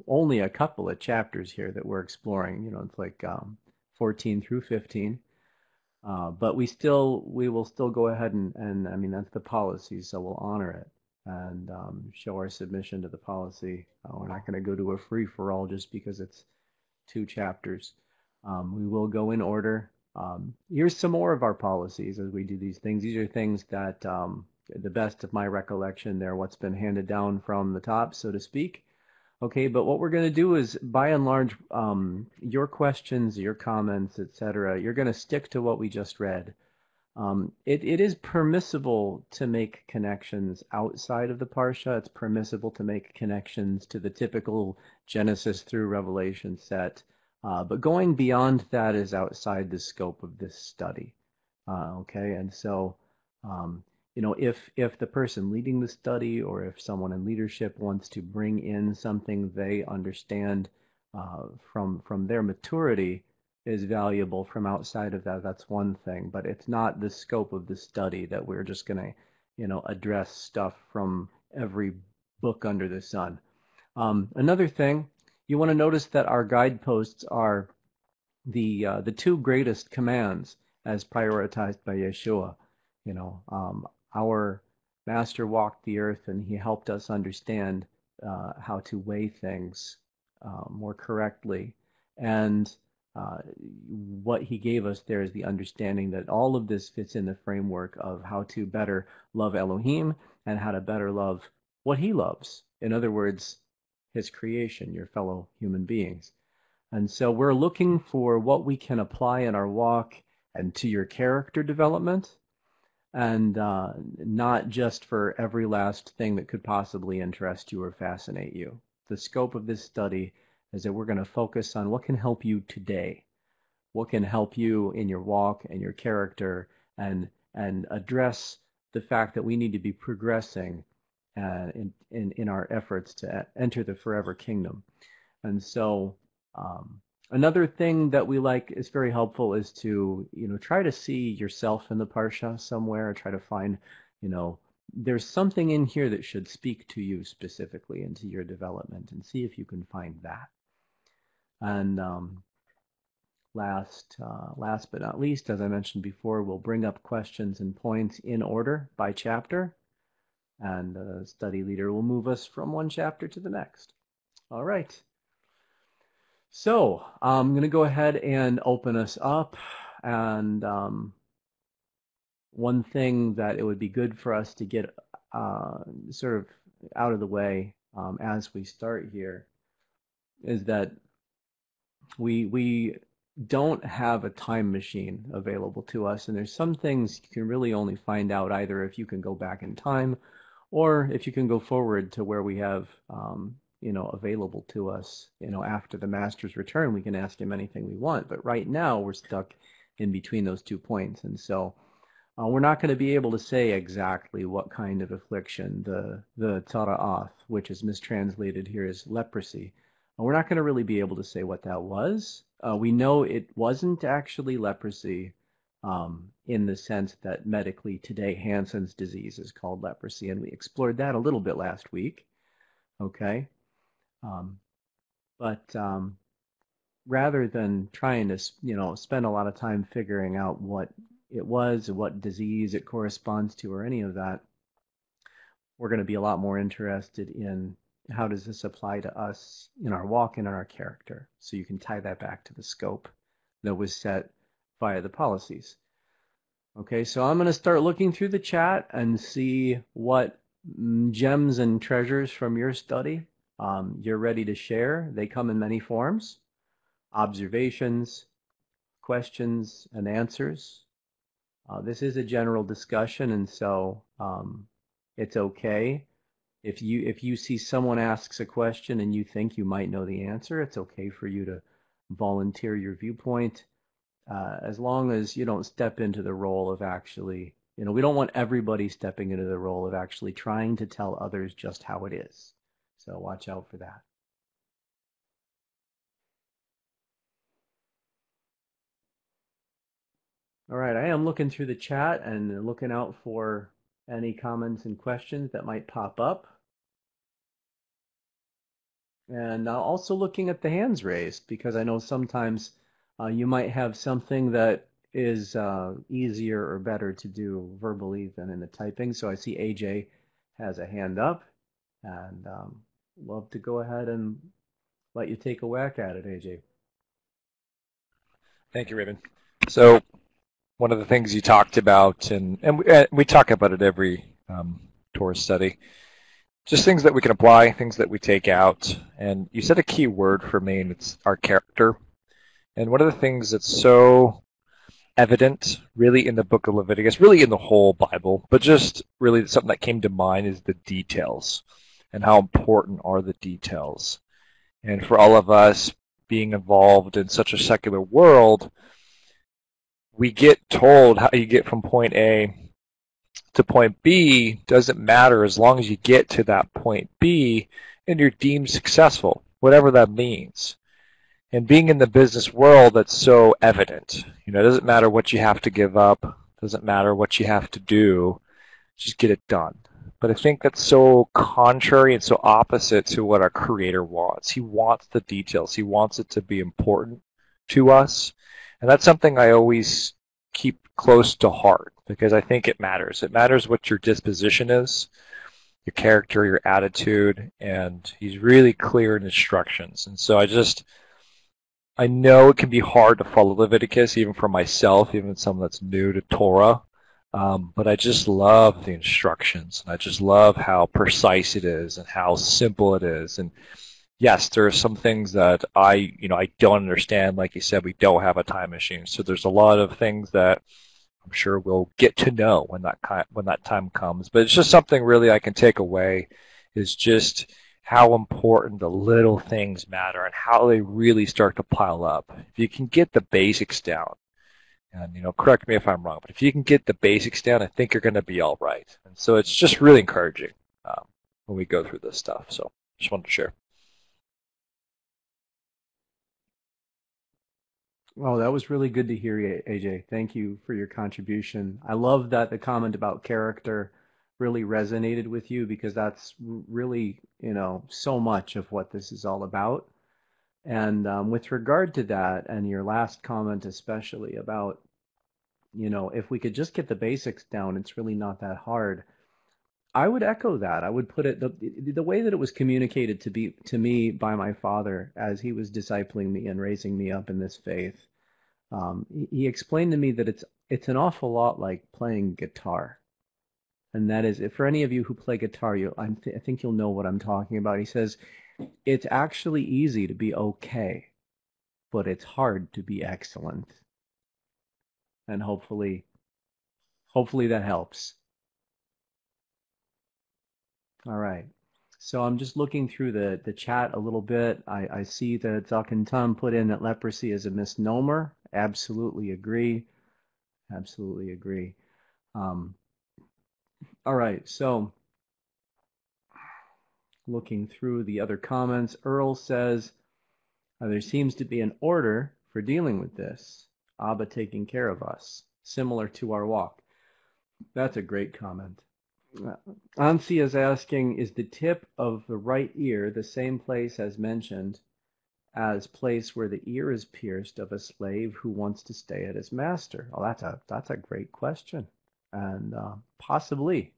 only a couple of chapters here that we're exploring. It's like 14 through 15. But we will still go ahead and I mean, that's the policy, so we'll honor it and show our submission to the policy. We're not going to go to a free-for-all just because it's 2 chapters. We will go in order. Here's some more of our policies as we do these things. These are things that, the best of my recollection, they're what's been handed down from the top, so to speak. Okay, but what we're going to do is, by and large, your questions, your comments, etc., you're going to stick to what we just read. It is permissible to make connections outside of the Parsha. It's permissible to make connections to the typical Genesis through Revelation set. But going beyond that is outside the scope of this study. Okay, and so, if the person leading the study or if someone in leadership wants to bring in something they understand from their maturity is valuable from outside of that, that's one thing, but it's not the scope of the study that we're just going to, address stuff from every book under the sun. Another thing, you want to notice that our guideposts are the two greatest commands as prioritized by Yeshua. Our master walked the earth and he helped us understand how to weigh things more correctly. And what he gave us there is the understanding that all of this fits in the framework of how to better love Elohim and how to better love what he loves. In other words, his creation, your fellow human beings. And so we're looking for what we can apply in our walk and to your character development, and not just for every last thing that could possibly interest you or fascinate you. The scope of this study is that we're going to focus on what can help you today, what can help you in your walk and your character, and address the fact that we need to be progressing in our efforts to enter the forever kingdom. And so another thing that we like is very helpful is to try to see yourself in the Parsha somewhere, try to find there's something in here that should speak to you specifically and to your development, and see if you can find that. And last but not least, as I mentioned before, we'll bring up questions and points in order by chapter, and the study leader will move us from one chapter to the next. All right. So I'm going to go ahead and open us up, and one thing that it would be good for us to get sort of out of the way as we start here is that we don't have a time machine available to us, and there's some things you can really only find out either if you can go back in time or if you can go forward to where we have available to us after the master's return. We can ask him anything we want, but right now we're stuck in between those 2 points, and so we're not going to be able to say exactly what kind of affliction the Torah, which is mistranslated here as leprosy. We're not going to really be able to say what that was. We know it wasn't actually leprosy in the sense that medically today Hansen's disease is called leprosy, and we explored that a little bit last week. Okay, but rather than trying to spend a lot of time figuring out what it was, what disease it corresponds to, or any of that, we're going to be a lot more interested in how does this apply to us in our walk and in our character. So you can tie that back to the scope that was set via the policies. Okay, so I'm going to start looking through the chat and see what gems and treasures from your study you're ready to share. They come in many forms: observations, questions, and answers. This is a general discussion, and so it's okay. If you see someone asks a question and you think you might know the answer, it's okay for you to volunteer your viewpoint, as long as you don't step into the role of actually, we don't want everybody stepping into the role of actually trying to tell others just how it is. So watch out for that. All right, I am looking through the chat and looking out for any comments and questions that might pop up. And also looking at the hands raised, because I know sometimes you might have something that is easier or better to do verbally than in the typing. So I see AJ has a hand up, and love to go ahead and let you take a whack at it, AJ. Thank you, Raven. So one of the things you talked about, and we talk about it every Torah study, just things that we can apply, things that we take out. And you said a key word for me, and it's our character. And one of the things that's so evident really in the book of Leviticus, really in the whole Bible, but just really something that came to mind is the details and how important are the details. And for all of us being involved in such a secular world, we get told how you get from point A to point B doesn't matter as long as you get to that point B and you're deemed successful, whatever that means. And being in the business world, that's so evident. It doesn't matter what you have to give up, doesn't matter what you have to do, just get it done. But I think that's so contrary and so opposite to what our Creator wants. He wants the details. He wants it to be important to us. And that's something I always keep close to heart because I think it matters. It matters what your disposition is, your character, your attitude, and He's really clear in instructions. And so I know it can be hard to follow Leviticus, even for myself, even someone that's new to Torah. But I just love the instructions, and I just love how precise it is and how simple it is. And yes, there are some things that I don't understand. Like you said, we don't have a time machine, so there's a lot of things that I'm sure we'll get to know when that time comes. But it's just something really I can take away is just how important the little things matter and how they really start to pile up. If you can get the basics down, and correct me if I'm wrong, but if you can get the basics down, I think you're going to be all right. And so it's just really encouraging when we go through this stuff. So just wanted to share. Well, that was really good to hear, AJ. Thank you for your contribution. I love that the comment about character really resonated with you because that's really, so much of what this is all about. And with regard to that and your last comment especially about, if we could just get the basics down, it's really not that hard. I would echo that. I would put it the way that it was communicated to me by my father as he was discipling me and raising me up in this faith. He explained to me that it's an awful lot like playing guitar. And that is, for any of you who play guitar, I think you'll know what I'm talking about. He says, it's actually easy to be okay, but it's hard to be excellent. And hopefully that helps. All right. So I'm just looking through the chat a little bit. I see that Zakantam put in that leprosy is a misnomer. Absolutely agree. Absolutely agree. All right, so looking through the other comments, Earl says, there seems to be an order for dealing with this. Abba taking care of us, similar to our walk. That's a great comment. Ansi is asking, is the tip of the right ear the same place as mentioned as place where the ear is pierced of a slave who wants to stay at his master? Well, that's a great question, and possibly.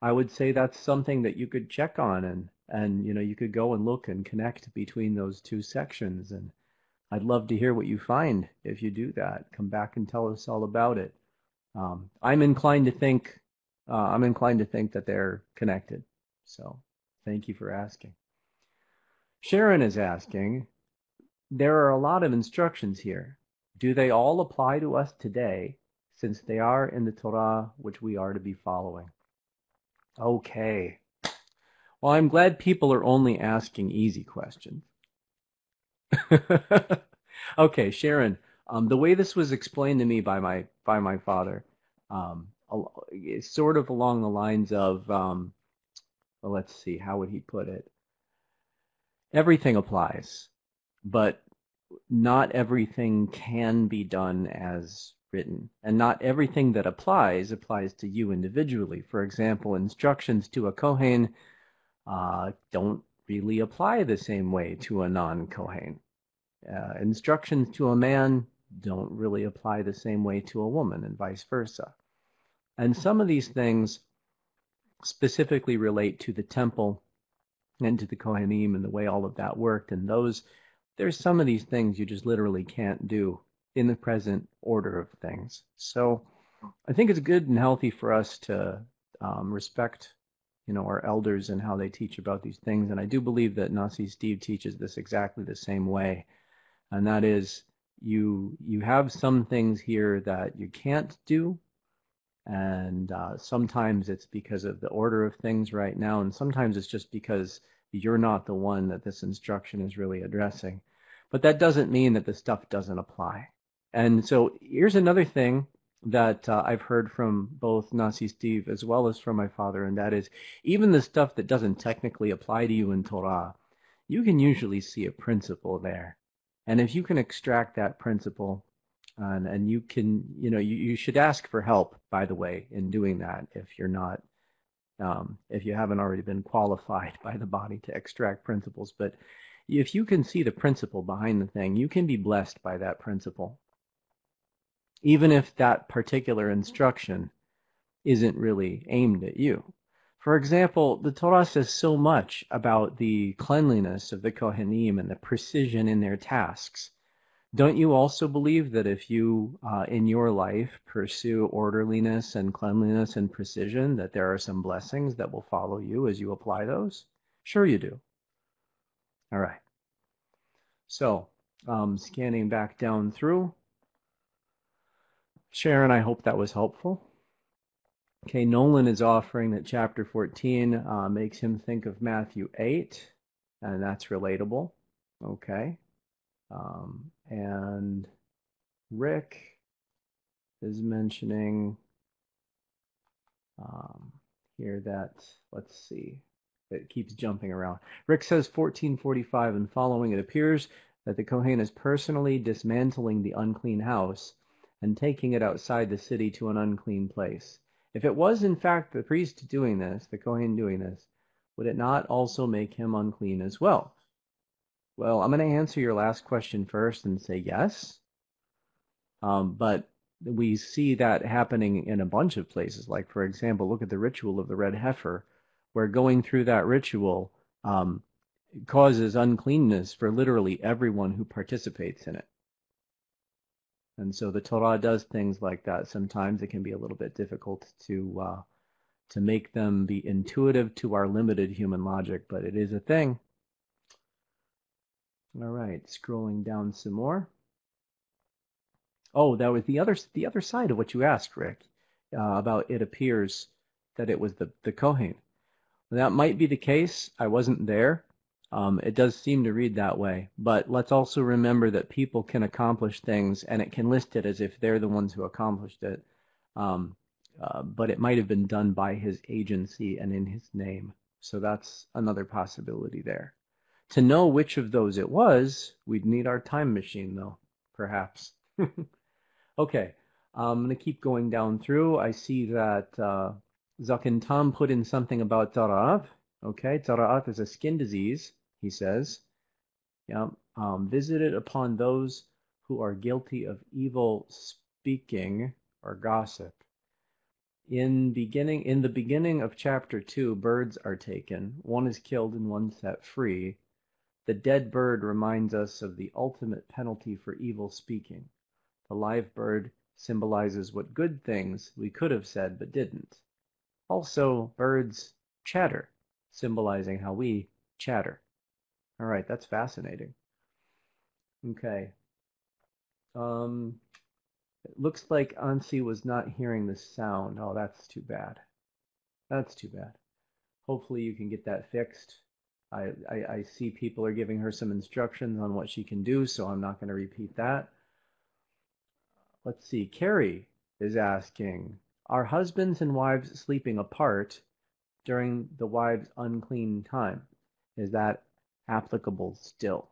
I would say that's something that you could check on and you could go and look and connect between those two sections. And I'd love to hear what you find if you do that. Come back and tell us all about it. I'm inclined to think that they're connected. So thank you for asking. Sharon is asking, there are a lot of instructions here. Do they all apply to us today since they are in the Torah which we are to be following? Okay. Well, I'm glad people are only asking easy questions. Okay, Sharon. The way this was explained to me by my father, it's sort of along the lines of, well, let's see, how would he put it? Everything applies, but not everything can be done as written, and not everything that applies to you individually. For example, instructions to a Kohen don't really apply the same way to a non-Kohen. Instructions to a man don't really apply the same way to a woman, and vice versa. And some of these things specifically relate to the temple and to the Kohanim and the way all of that worked, and there's some of these things you just literally can't do in the present order of things. So I think it's good and healthy for us to respect, our elders and how they teach about these things. And I do believe that Nasi Steve teaches this exactly the same way. And that is, you have some things here that you can't do, and sometimes it's because of the order of things right now, and sometimes it's just because you're not the one that this instruction is really addressing. But that doesn't mean that the stuff doesn't apply. And so here's another thing that I've heard from both Nasi Steve as well as from my father, and that is even the stuff that doesn't technically apply to you in Torah, you can usually see a principle there. And if you can extract that principle, and you can, you should ask for help, by the way, in doing that if you're not, if you haven't already been qualified by the body to extract principles. But if you can see the principle behind the thing, you can be blessed by that principle, even if that particular instruction isn't really aimed at you. For example, the Torah says so much about the cleanliness of the Kohanim and the precision in their tasks. Don't you also believe that if you, in your life, pursue orderliness and cleanliness and precision, that there are some blessings that will follow you as you apply those? Sure you do. All right. So, scanning back down through. Sharon, I hope that was helpful. Okay, Nolan is offering that chapter 14 makes him think of Matthew 8, and that's relatable. Okay. And Rick is mentioning here that, let's see, it keeps jumping around. Rick says 14:45 and following, it appears that the Kohen is personally dismantling the unclean house and taking it outside the city to an unclean place. If it was in fact the priest doing this, the Kohen doing this, would it not also make him unclean as well? Well, I'm going to answer your last question first and say yes. But we see that happening in a bunch of places. Like, for example, look at the ritual of the red heifer, where going through that ritual causes uncleanness for literally everyone who participates in it. And so the Torah does things like that. Sometimes it can be a little bit difficult to make them be intuitive to our limited human logic, but it is a thing. All right, scrolling down some more. Oh, that was the other side of what you asked, Rick, about it appears that it was the Kohen. That might be the case. I wasn't there. It does seem to read that way. But let's also remember that people can accomplish things, and it can list it as if they're the ones who accomplished it. But it might have been done by his agency and in his name. So that's another possibility there. To know which of those it was, we'd need our time machine, though, perhaps. Okay, I'm going to keep going down through. I see that Zakin Tom put in something about Tara'at. Okay, Tara'at is a skin disease, he says. Yeah, visited upon those who are guilty of evil speaking or gossip. In the beginning of chapter 2, birds are taken. One is killed and one set free. The dead bird reminds us of the ultimate penalty for evil speaking. The live bird symbolizes what good things we could have said but didn't. Also, birds chatter, symbolizing how we chatter. All right, that's fascinating. Okay. It looks like Ansi was not hearing the sound. Oh, that's too bad. That's too bad. Hopefully you can get that fixed. I see people are giving her some instructions on what she can do, so I'm not going to repeat that. Let's see. Carrie is asking, are husbands and wives sleeping apart during the wife's unclean time? Is that applicable still?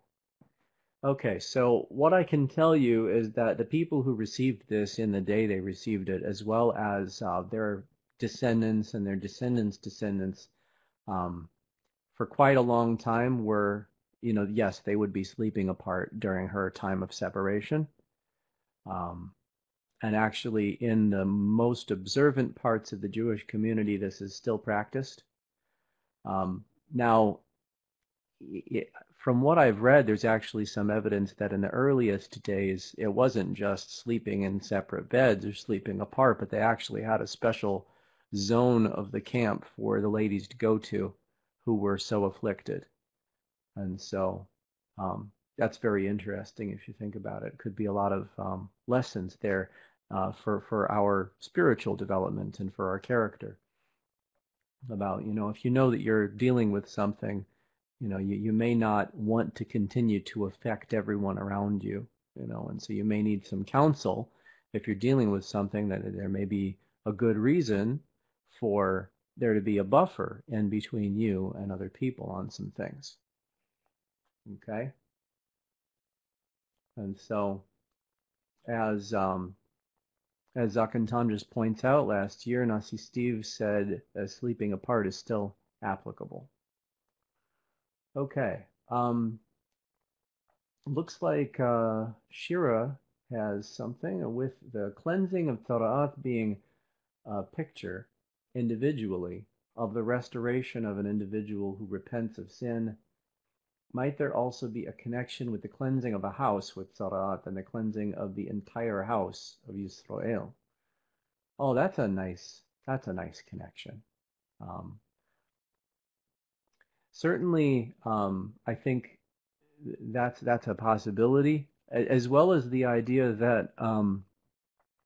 Okay, so what I can tell you is that the people who received this in the day they received it, as well as their descendants and their descendants' descendants, for quite a long time were, yes, they would be sleeping apart during her time of separation. And actually, in the most observant parts of the Jewish community, this is still practiced. Now, from what I've read, there's actually some evidence that in the earliest days, it wasn't just sleeping in separate beds or sleeping apart, but they actually had a special zone of the camp for the ladies to go to who were so afflicted. And so that's very interesting if you think about it. It could be a lot of lessons there for our spiritual development and for our character. About, if you know that you're dealing with something, you may not want to continue to affect everyone around you, and so you may need some counsel if you're dealing with something that there may be a good reason for there to be a buffer in between you and other people on some things. Okay? And so, as Zakantam just points out, last year, Nasi Steve said sleeping apart is still applicable. Okay. Looks like Shira has something with the cleansing of Torah being a picture individually of the restoration of an individual who repents of sin. Might there also be a connection with the cleansing of a house with Tzara'at and the cleansing of the entire house of Yisrael? Oh, that's a nice connection. Certainly, I think that's a possibility, as well as the idea that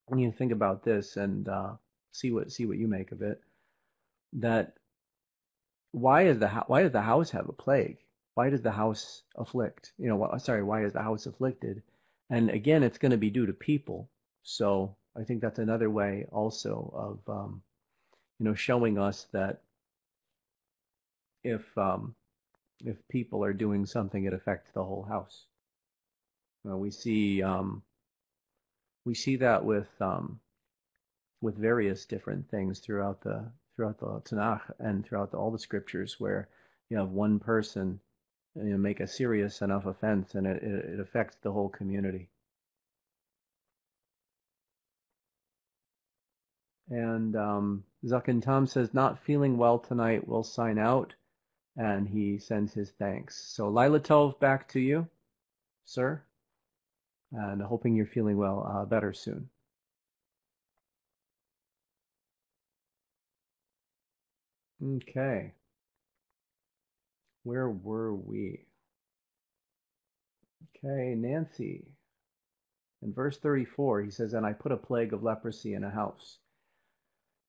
when you think about this and see what you make of it, that why does the house have a plague? Why does the house afflict? Why is the house afflicted? And again, it's going to be due to people. So I think that's another way also of showing us that if people are doing something, it affects the whole house. We see that with various different things throughout the Tanakh and throughout all the scriptures, where you have one person make a serious enough offense and it affects the whole community. And Zakantam says, not feeling well tonight, will sign out, and he sends his thanks. So Laila Tov, back to you, sir, and hoping you're feeling well, better soon. Okay. Where were we? Okay, Nancy. In verse 34, he says, and I put a plague of leprosy in a house.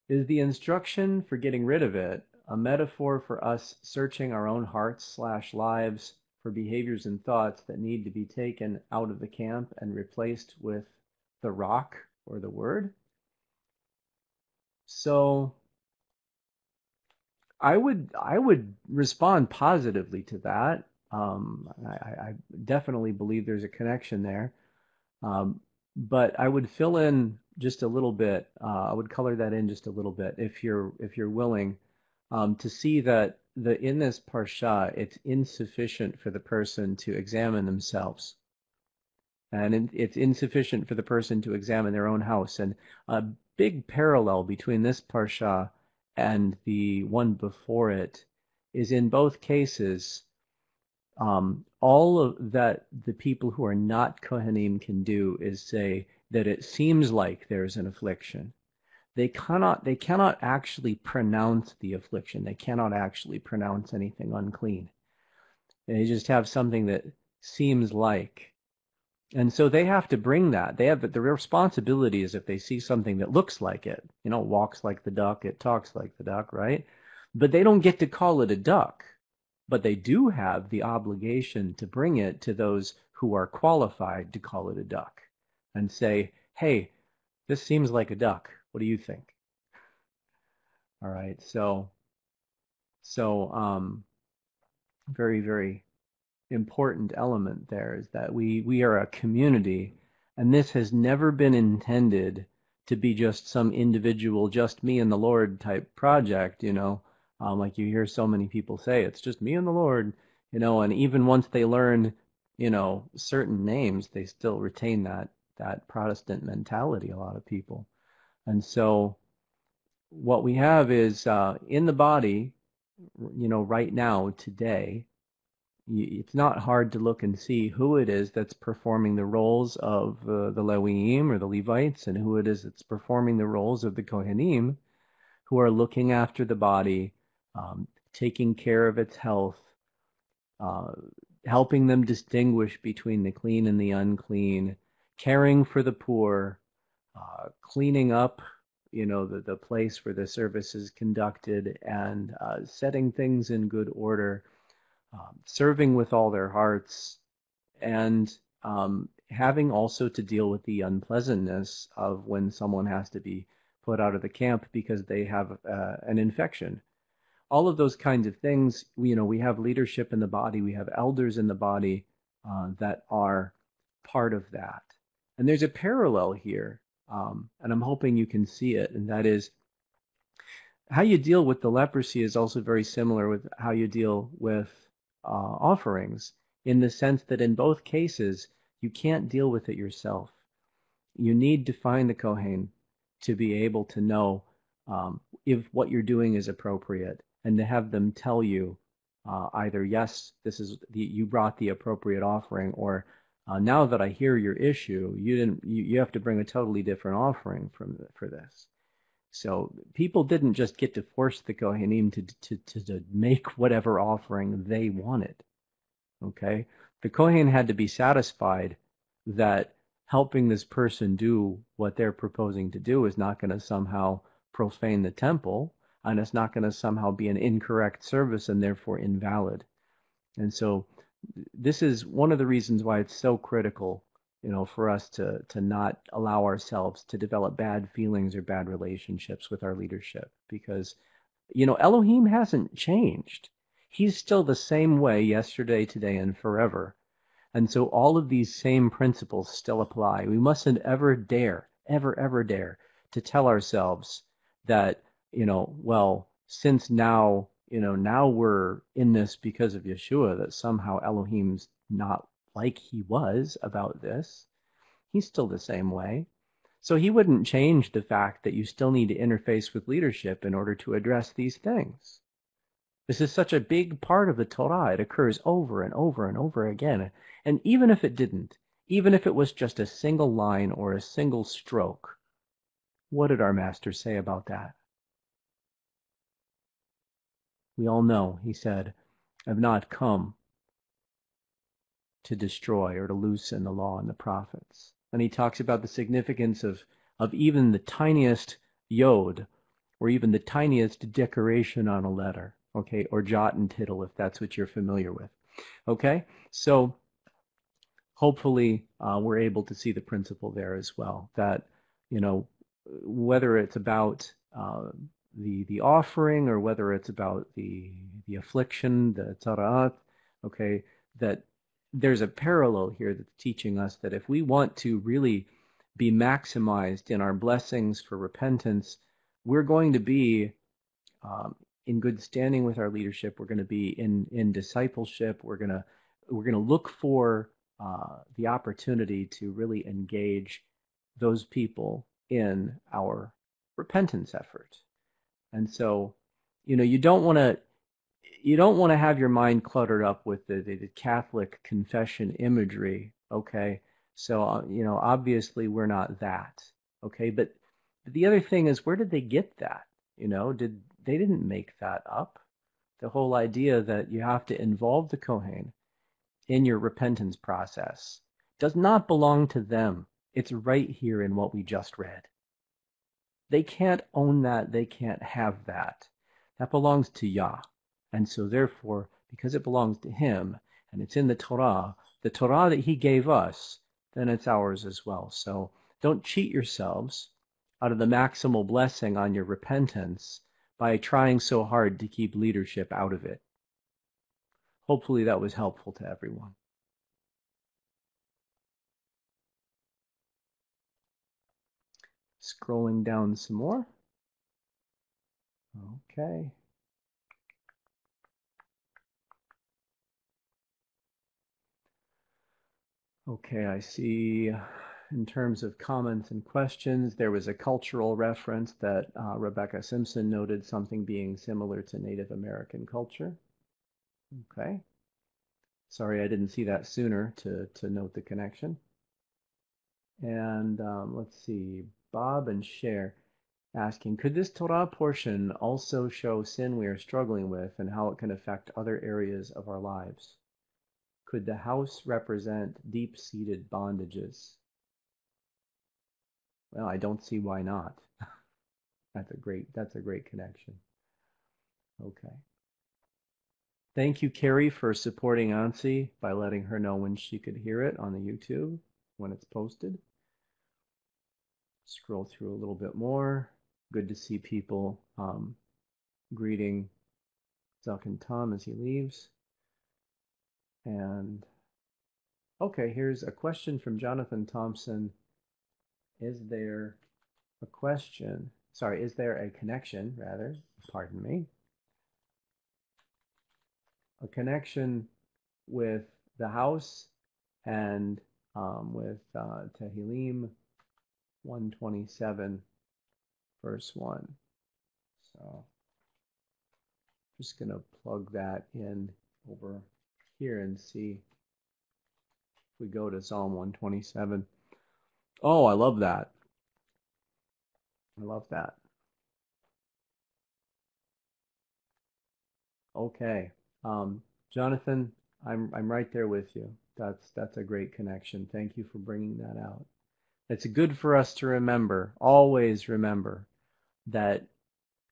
Is the instruction for getting rid of it a metaphor for us searching our own hearts/lives for behaviors and thoughts that need to be taken out of the camp and replaced with the rock or the word? So I would respond positively to that. I definitely believe there's a connection there, but I would fill in just a little bit. I would color that in just a little bit, if you're willing, to see that in this parsha, it's insufficient for the person to examine themselves, and it's insufficient for the person to examine their own house. And a big parallel between this parsha and the one before it is, in both cases, all of that the people who are not Kohanim can do is say that it seems like there's an affliction. They cannot actually pronounce the affliction. They cannot actually pronounce anything unclean. They just have something that seems like. And so they have to bring that. They have the responsibility is if they see something that looks like it, walks like the duck, it talks like the duck, right? But they don't get to call it a duck. But they do have the obligation to bring it to those who are qualified to call it a duck and say, hey, this seems like a duck. What do you think? All right. So very, very important element there is that we are a community, and this has never been intended to be just some individual, just me and the Lord type project, like you hear so many people say, it's just me and the Lord, and even once they learn, certain names, they still retain that Protestant mentality, a lot of people. And so what we have is in the body, right now, today, it's not hard to look and see who it is that's performing the roles of the Lewiim or the Levites, and who it is that's performing the roles of the Kohanim, who are looking after the body, taking care of its health, helping them distinguish between the clean and the unclean, caring for the poor, cleaning up, the place where the service is conducted, and setting things in good order, serving with all their hearts, and having also to deal with the unpleasantness of when someone has to be put out of the camp because they have an infection. All of those kinds of things, we have leadership in the body, we have elders in the body that are part of that. And there's a parallel here, and I'm hoping you can see it, and that is how you deal with the leprosy is also very similar with how you deal with offerings, in the sense that in both cases, you can't deal with it yourself. You need to find the Kohen to be able to know if what you're doing is appropriate, and to have them tell you either, yes, you brought the appropriate offering, or now that I hear your issue, you have to bring a totally different offering for this. So people didn't just get to force the Kohanim to make whatever offering they wanted. Okay? The Kohen had to be satisfied that helping this person do what they're proposing to do is not going to somehow profane the temple, and it's not going to somehow be an incorrect service and therefore invalid. And so this is one of the reasons why it's so critical, for us to not allow ourselves to develop bad feelings or bad relationships with our leadership, because Elohim hasn't changed. He's still the same way yesterday, today, and forever. And so all of these same principles still apply. We mustn't ever dare to tell ourselves that, since now, now we're in this because of Yeshua, that somehow Elohim's not like he was about this. He's still the same way. So he wouldn't change the fact that you still need to interface with leadership in order to address these things. This is such a big part of the Torah. It occurs over and over and over again. And even if it didn't, even if it was just a single line or a single stroke, what did our master say about that? We all know, he said, I've not come to destroy or to loosen the law and the prophets. And he talks about the significance of even the tiniest yod, or even the tiniest decoration on a letter, okay, or jot and tittle, if that's what you're familiar with. Okay, so hopefully we're able to see the principle there as well, that, whether it's about the offering, or whether it's about the affliction, the tzara'at, okay, that there's a parallel here that's teaching us that if we want to really be maximized in our blessings for repentance, we're going to be in good standing with our leadership. We're going to be in discipleship. We're going to look for the opportunity to really engage those people in our repentance effort. And so, you don't want to have your mind cluttered up with the Catholic confession imagery, okay? So, obviously we're not that, okay? But the other thing is, where did they get that? They didn't make that up. The whole idea that you have to involve the Kohen in your repentance process does not belong to them. It's right here in what we just read. They can't own that. They can't have that. That belongs to Yah. And so therefore, because it belongs to him, and it's in the Torah that he gave us, then it's ours as well. So don't cheat yourselves out of the maximal blessing on your repentance by trying so hard to keep leadership out of it. Hopefully that was helpful to everyone. Scrolling down some more. Okay. Okay, I see in terms of comments and questions, there was a cultural reference that Rebecca Simpson noted something being similar to Native American culture. Okay. Sorry I didn't see that sooner to note the connection. And let's see, Bob and Cher asking, could this Torah portion also show sin we are struggling with and how it can affect other areas of our lives? Could the house represent deep-seated bondages? Well, I don't see why not. That's a great connection. Okay. Thank you, Carrie, for supporting Ansi by letting her know when she could hear it on the YouTube when it's posted. Scroll through a little bit more. Good to see people greeting Zuck and Tom as he leaves. And okay, here's a question from Jonathan Thompson. Is there a connection, rather, pardon me, a connection with the house and with Tehillim 127, verse 1. So just going to plug that in over here and see if we go to Psalm 127. Oh, I love that. I love that. Okay. Jonathan, I'm right there with you. That's a great connection. Thank you for bringing that out. It's good for us to remember, always remember, that,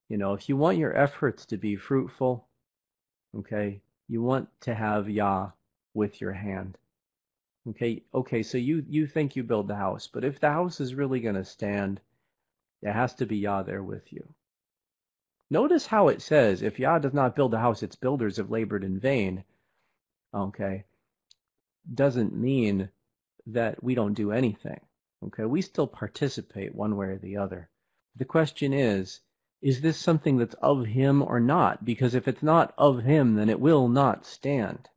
if you want your efforts to be fruitful, okay, you want to have Yah with your hand. Okay, so you think you build the house, but if the house is really going to stand, it has to be Yah there with you. Notice how it says, if Yah does not build the house, its builders have labored in vain. Okay, doesn't mean that we don't do anything. Okay, we still participate one way or the other. The question is this something that's of Him or not? Because if it's not of Him, then it will not stand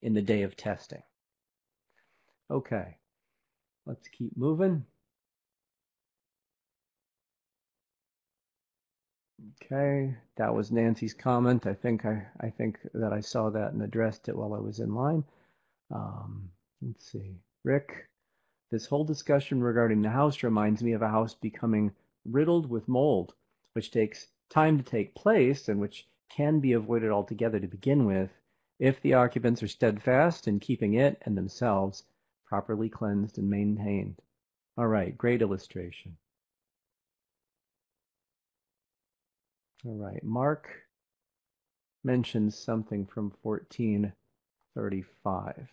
in the day of testing. Okay, let's keep moving. Okay, that was Nancy's comment. I think that I saw that and addressed it while I was in line. Let's see. Rick, this whole discussion regarding the house reminds me of a house becoming riddled with mold, which takes time to take place and which can be avoided altogether to begin with if the occupants are steadfast in keeping it and themselves properly cleansed and maintained. All right, great illustration. All right, Mark mentions something from 1435.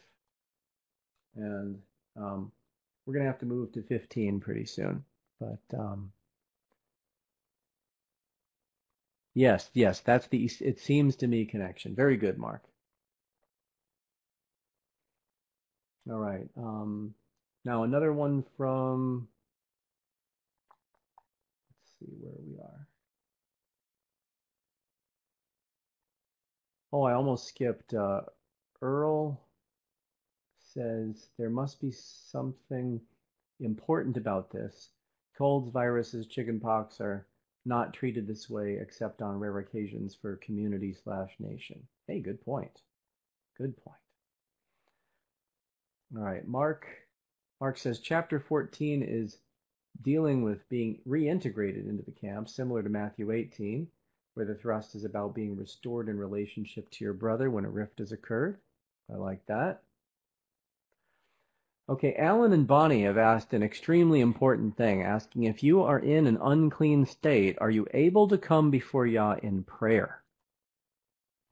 And we're going to have to move to 15 pretty soon. But yes, that's the, it seems to me, connection. Very good, Mark. All right. Now another one from, let's see where we are. Oh, I almost skipped. Earl says there must be something important about this. Colds, viruses, chickenpox are not treated this way except on rare occasions for community/nation. Hey, good point. Good point. All right, Mark says chapter 14 is dealing with being reintegrated into the camp, similar to Matthew 18, where the thrust is about being restored in relationship to your brother when a rift has occurred. I like that. Okay, Alan and Bonnie have asked an extremely important thing, asking if you are in an unclean state, are you able to come before Yah in prayer?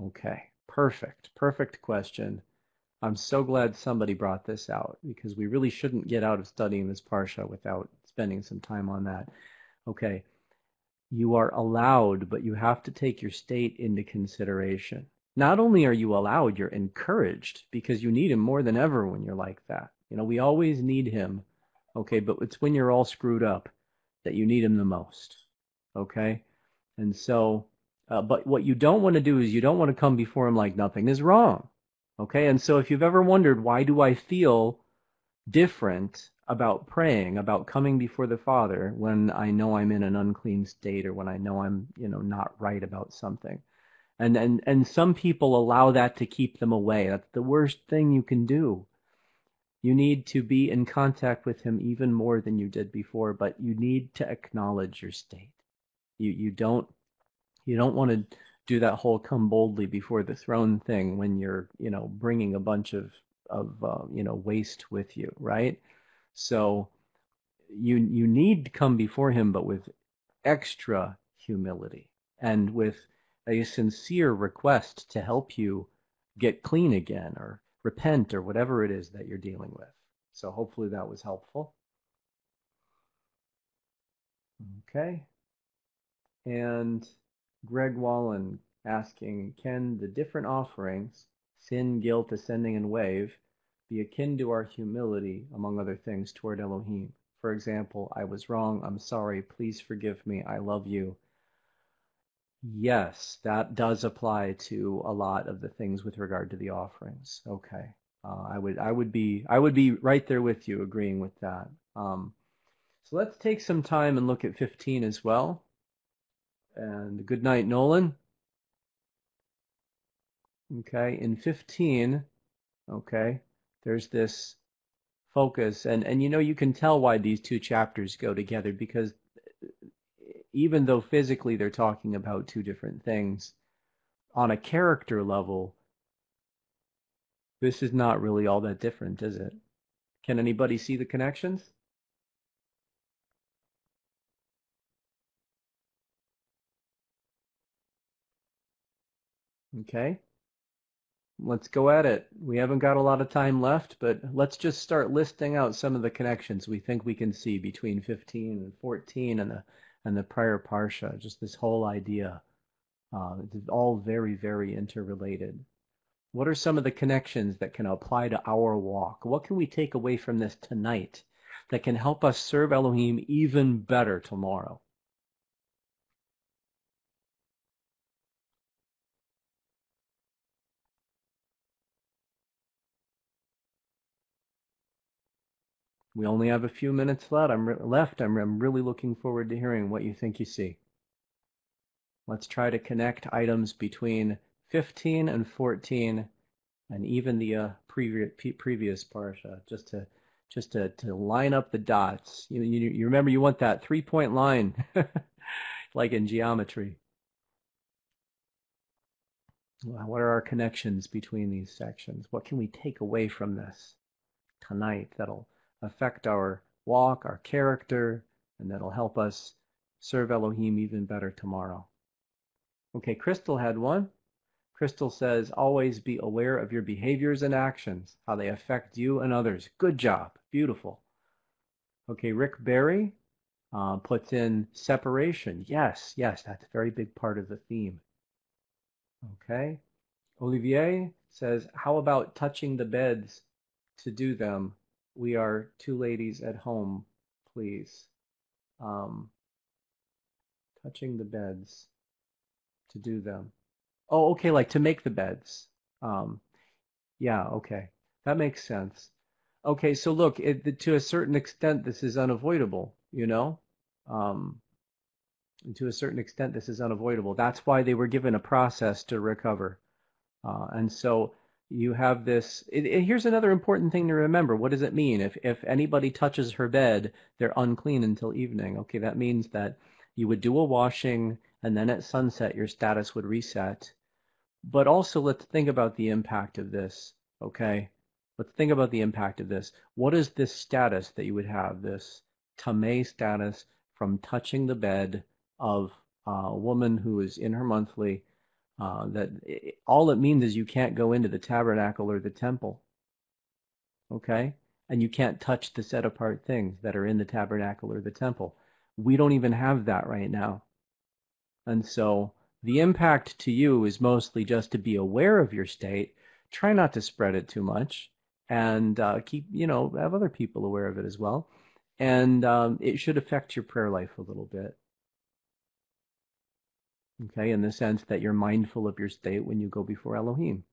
Okay, perfect question. I'm so glad somebody brought this out, because we really shouldn't get out of studying this parsha without spending some time on that. Okay, you are allowed, but you have to take your state into consideration. Not only are you allowed, you're encouraged, because you need Him more than ever when you're like that. We always need Him, okay, but it's when you're all screwed up that you need Him the most, okay? And so, but what you don't want to do is you don't want to come before Him like nothing is wrong, okay? And so if you've ever wondered, why do I feel different about praying, about coming before the Father when I know I'm in an unclean state or when I know I'm, not right about something? And some people allow that to keep them away. That's the worst thing you can do. You need to be in contact with Him even more than you did before, but you need to acknowledge your state. You don't want to do that whole come boldly before the throne thing when you're, bringing a bunch of waste with you, right? So you need to come before him, but with extra humility and with a sincere request to help you get clean again or repent or whatever it is that you're dealing with. So hopefully that was helpful. Okay. And Greg Wallen asking, can the different offerings, sin, guilt, ascending, and wave, be akin to our humility, among other things, toward Elohim? For example, I was wrong, I'm sorry, please forgive me, I love you. Yes, that does apply to a lot of the things with regard to the offerings. Okay, I would be right there with you, agreeing with that. So let's take some time and look at 15 as well. And good night, Nolan. Okay, in 15, okay, there's this focus, and you can tell why these two chapters go together, because even though physically they're talking about two different things, on a character level, this is not really all that different, is it? Can anybody see the connections? Okay, let's go at it. We haven't got a lot of time left, but let's just start listing out some of the connections we think we can see between 15 and 14 and the prior parsha. Just this whole idea. It's all very, very interrelated. What are some of the connections that can apply to our walk? What can we take away from this tonight that can help us serve Elohim even better tomorrow? We only have a few minutes left. I'm really looking forward to hearing what you think you see. Let's try to connect items between 15 and 14 and even the previous parsha, just to line up the dots. You remember, you want that 3-point line, like in geometry. What are our connections between these sections? What can we take away from this tonight that'll affect our walk, our character, and that'll help us serve Elohim even better tomorrow? Okay, Crystal had one. Crystal says, always be aware of your behaviors and actions, how they affect you and others. Good job. Beautiful. Okay, Rick Berry puts in separation. Yes, that's a very big part of the theme. Okay. Olivier says, how about touching the beds to do them? We are two ladies at home, please. Touching the beds to do them. Oh, okay, like to make the beds. Yeah, okay. That makes sense. Okay, so look, to a certain extent, this is unavoidable, to a certain extent, this is unavoidable. That's why they were given a process to recover. And so you have this. Here's another important thing to remember. What does it mean? If anybody touches her bed, they're unclean until evening. Okay, that means that you would do a washing, and then at sunset, your status would reset. But also, let's think about the impact of this, okay? Let's think about the impact of this. What is this status that you would have, this tameh status from touching the bed of a woman who is in her monthly? All it means is you can't go into the tabernacle or the temple, okay? And you can't touch the set-apart things that are in the tabernacle or the temple. We don't even have that right now. And so the impact to you is mostly just to be aware of your state, try not to spread it too much, and have other people aware of it as well. And it should affect your prayer life a little bit. Okay, in the sense that you're mindful of your state when you go before Elohim.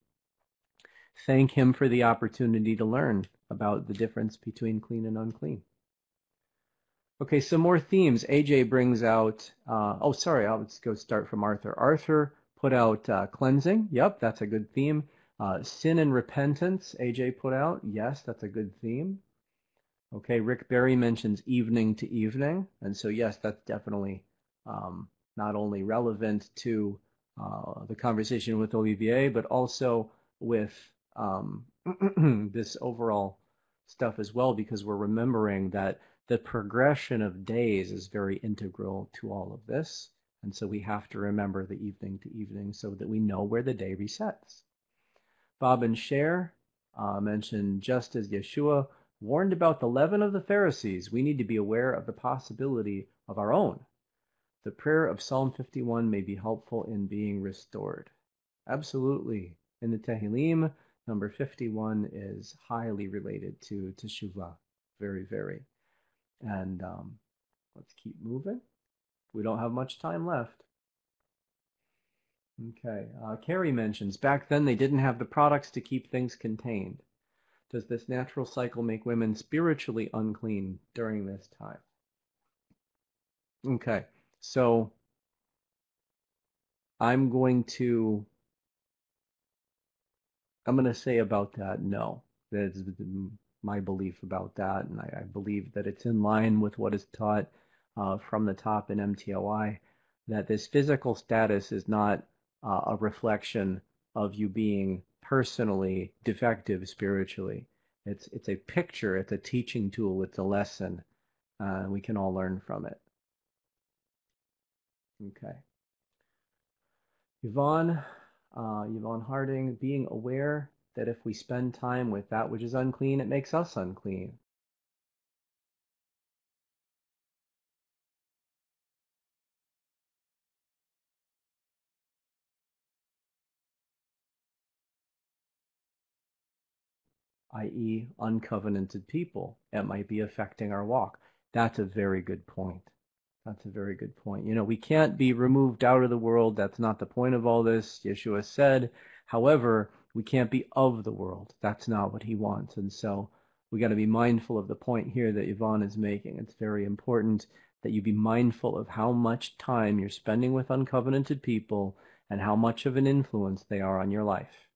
Thank him for the opportunity to learn about the difference between clean and unclean. Okay, some more themes. AJ brings out, let's go start from Arthur. Arthur put out cleansing. Yep, that's a good theme. Sin and repentance, AJ put out. Yes, that's a good theme. Okay, Rick Berry mentions evening to evening. And so, yes, that's definitely not only relevant to the conversation with Olivier, but also with this overall stuff as well, because we're remembering that the progression of days is very integral to all of this. And so we have to remember the evening to evening so that we know where the day resets. Bob and Cher mentioned, just as Yeshua warned about the leaven of the Pharisees, we need to be aware of the possibility of our own. The prayer of Psalm 51 may be helpful in being restored. Absolutely. In the Tehillim, number 51 is highly related to Teshuvah. Very, very. And let's keep moving. We don't have much time left. Okay. Carrie mentions, back then they didn't have the products to keep things contained. Does this natural cycle make women spiritually unclean during this time? Okay. So I'm going to say about that, no. That's my belief about that, and I believe that it's in line with what is taught from the top in MTOI, that this physical status is not a reflection of you being personally defective spiritually. It's a picture, it's a teaching tool, it's a lesson. We can all learn from it. Okay. Yvonne Harding, being aware that if we spend time with that which is unclean, it makes us unclean. I.e., uncovenanted people. It might be affecting our walk. That's a very good point. That's a very good point. You know, we can't be removed out of the world. That's not the point of all this. Yeshua said, however, we can't be of the world. That's not what he wants. And so we got to be mindful of the point here that Yvonne is making. It's very important that you be mindful of how much time you're spending with uncovenanted people and how much of an influence they are on your life.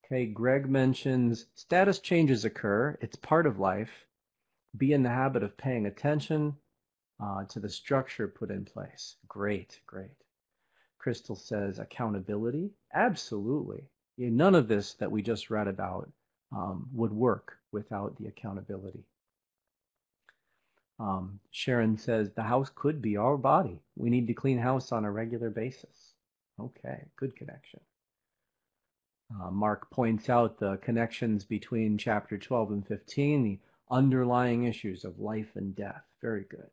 Okay, Greg mentions status changes occur. It's part of life. Be in the habit of paying attention to the structure put in place. Great, great. Crystal says accountability. Absolutely. None of this that we just read about would work without the accountability. Sharon says the house could be our body. We need to clean house on a regular basis. Okay, good connection. Mark points out the connections between chapter 12 and 15, the underlying issues of life and death. Very good.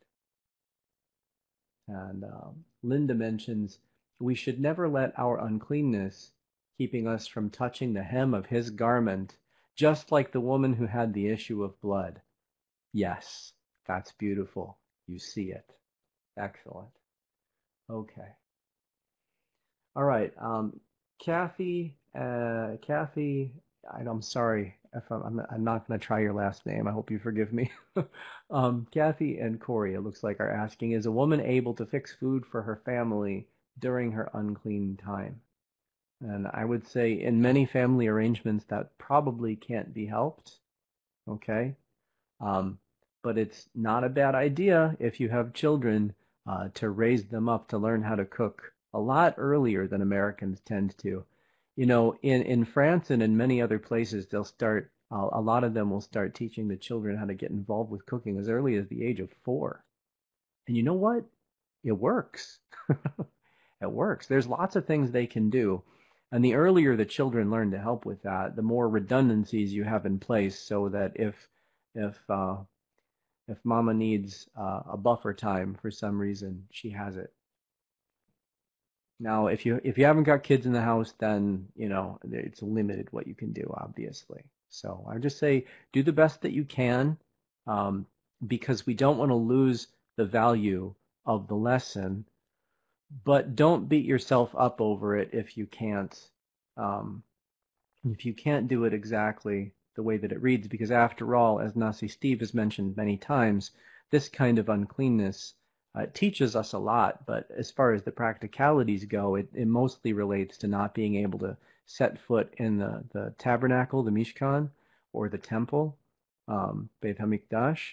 And Linda mentions, we should never let our uncleanness keeping us from touching the hem of his garment, just like the woman who had the issue of blood. Yes, that's beautiful. You see it. Excellent. Okay. All right. Kathy, I'm sorry if I'm not going to try your last name. I hope you forgive me. Kathy and Corey, it looks like, are asking, is a woman able to fix food for her family during her unclean time? And I would say in many family arrangements that probably can't be helped. Okay. But it's not a bad idea if you have children to raise them up to learn how to cook a lot earlier than Americans tend to. You know, in France and in many other places, they'll start, a lot of them will start teaching the children how to get involved with cooking as early as the age of 4. And you know what? It works. It works. There's lots of things they can do. And the earlier the children learn to help with that, the more redundancies you have in place so that if mama needs a buffer time for some reason, she has it. Now, if you haven't got kids in the house, then, you know, it's limited what you can do, obviously. So I just say do the best that you can, because we don't want to lose the value of the lesson, but don't beat yourself up over it if you can't do it exactly the way that it reads, because after all, as Nasi Steve has mentioned many times, this kind of uncleanness teaches us a lot, but as far as the practicalities go, it mostly relates to not being able to set foot in the tabernacle, the Mishkan, or the temple, Beit HaMikdash,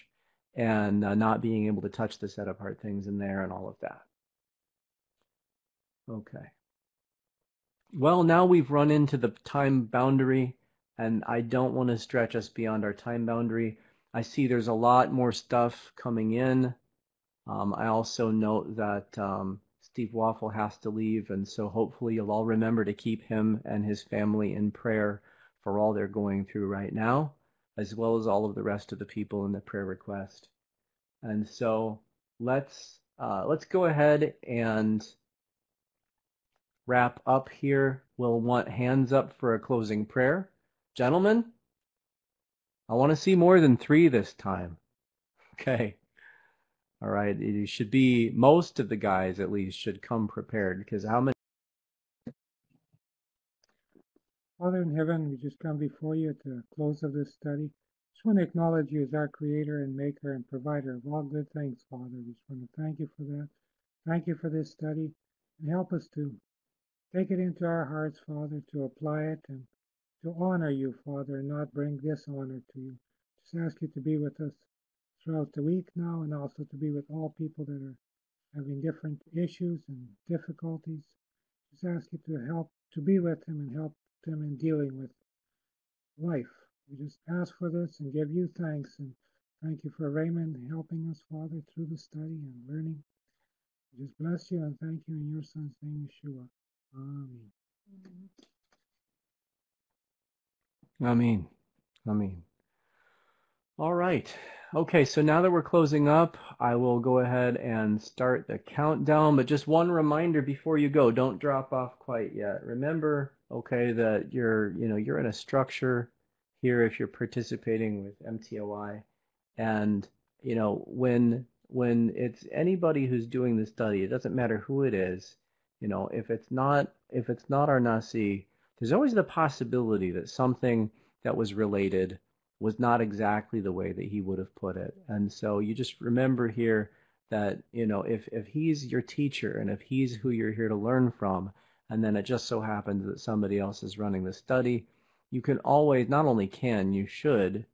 and not being able to touch the set-apart things in there and all of that. Okay. Well, now we've run into the time boundary, and I don't want to stretch us beyond our time boundary. I see there's a lot more stuff coming in. I also note that Steve Waffle has to leave, and so hopefully you'll all remember to keep him and his family in prayer for all they're going through right now, as well as all of the rest of the people in the prayer request. And so let's go ahead and wrap up here. We'll want hands up for a closing prayer. Gentlemen, I want to see more than 3 this time. Okay. All right. It should be, most of the guys at least should come prepared, because how many? Father in heaven, we just come before you at the close of this study. Just want to acknowledge you as our creator and maker and provider of all good things, Father. We just want to thank you for that. Thank you for this study, and help us to take it into our hearts, Father, to apply it and to honor you, Father, and not bring dishonor to you. Just ask you to be with us throughout the week now, and also to be with all people that are having different issues and difficulties. Just ask you to help, to be with them and help them in dealing with life. We just ask for this and give you thanks, and thank you for Raymond helping us, Father, through the study and learning. We just bless you and thank you in your son's name, Yeshua. Amen. Amen. Amen. All right. Okay, so now that we're closing up, I will go ahead and start the countdown, but just one reminder before you go, don't drop off quite yet. Remember, okay, that you're in a structure here if you're participating with MTOI, and when it's anybody who's doing the study, it doesn't matter who it is, if it's not our Nasi, there's always the possibility that something that was related was not exactly the way that he would have put it. And so you just remember here that, if he's your teacher and if he's who you're here to learn from, and then it just so happens that somebody else is running the study, you can always, not only can, you should,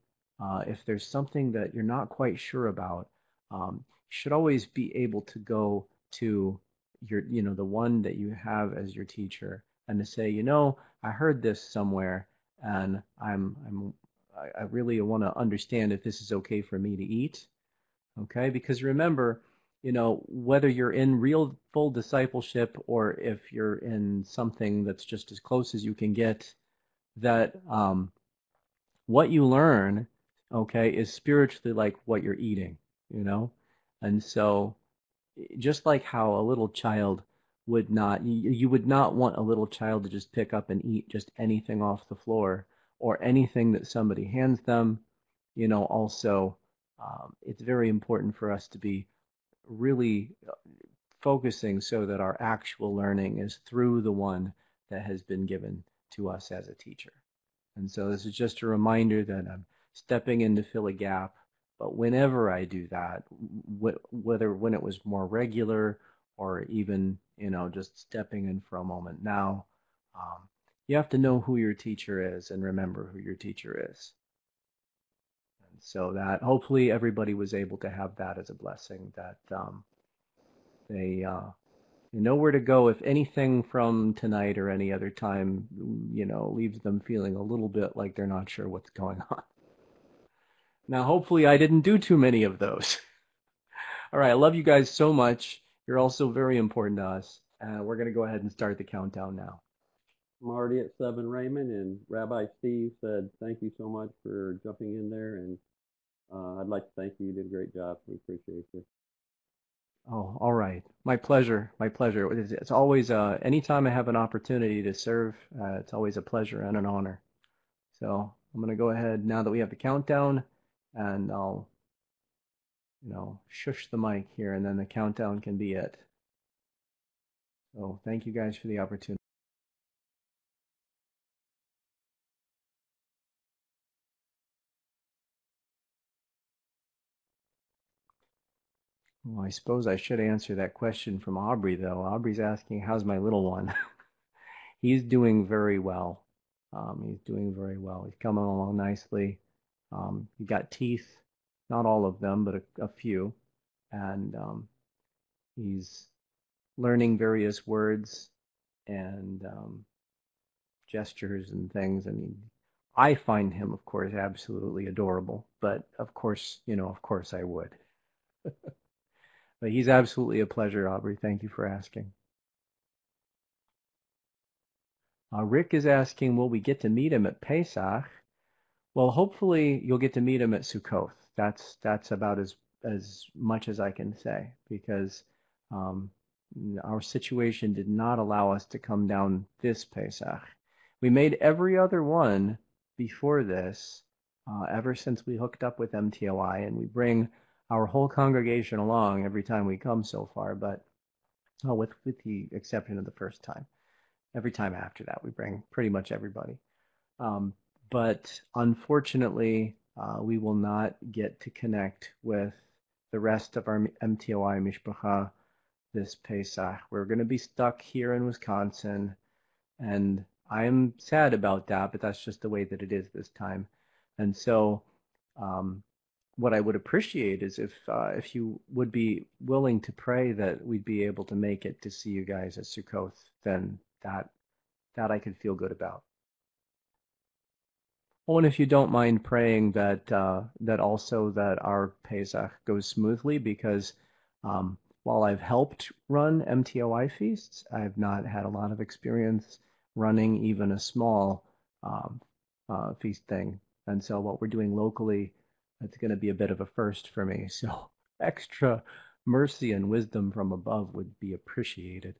if there's something that you're not quite sure about, you should always be able to go to your, the one that you have as your teacher and to say, I heard this somewhere, and I really want to understand if this is okay for me to eat. Okay, because remember, whether you're in real full discipleship or if you're in something that's just as close as you can get, that what you learn, okay, is spiritually like what you're eating, and so just like how a little child would not, you would not want a little child to just pick up and eat just anything off the floor or anything that somebody hands them. Also, it's very important for us to be really focusing so that our actual learning is through the one that has been given to us as a teacher. And so this is just a reminder that I'm stepping in to fill a gap, but whenever I do that, whether when it was more regular or even, just stepping in for a moment now, you have to know who your teacher is and remember who your teacher is. And so that hopefully everybody was able to have that as a blessing, that they know where to go if anything from tonight or any other time, leaves them feeling a little bit like they're not sure what's going on. Now, hopefully I didn't do too many of those. All right, I love you guys so much. You're also very important to us. We're going to go ahead and start the countdown now. I'm already at 7, Raymond, and Rabbi Steve said thank you so much for jumping in there, and I'd like to thank you. You did a great job. We appreciate you. Oh, all right. My pleasure. My pleasure. It's always, anytime I have an opportunity to serve, it's always a pleasure and an honor. So I'm going to go ahead now that we have the countdown, and I'll, shush the mic here, and then the countdown can be it. So thank you guys for the opportunity. Well, I suppose I should answer that question from Aubrey, though. Aubrey's asking, how's my little one? He's doing very well. He's doing very well. He's coming along nicely. He got teeth, not all of them, but a few. And he's learning various words. And gestures and things. I mean, I find him, of course, absolutely adorable, but of course, of course I would. But he's absolutely a pleasure, Aubrey. Thank you for asking. Rick is asking, will we get to meet him at Pesach? Well, hopefully you'll get to meet him at Sukkoth. That's about as much as I can say, because our situation did not allow us to come down this Pesach. We made every other one before this, ever since we hooked up with MTOI, and we bring our whole congregation along every time we come so far, but with the exception of the first time. Every time after that, we bring pretty much everybody. But unfortunately, we will not get to connect with the rest of our MTOI Mishpacha this Pesach. We're going to be stuck here in Wisconsin, and I'm sad about that, but that's just the way that it is this time. And so what I would appreciate is if you would be willing to pray that we'd be able to make it to see you guys at Sukkoth, then that I could feel good about. Oh, and if you don't mind praying that also that our Pesach goes smoothly, because while I've helped run MTOI feasts, I've not had a lot of experience running even a small feast thing. And so what we're doing locally, it's going to be a bit of a first for me. So extra mercy and wisdom from above would be appreciated.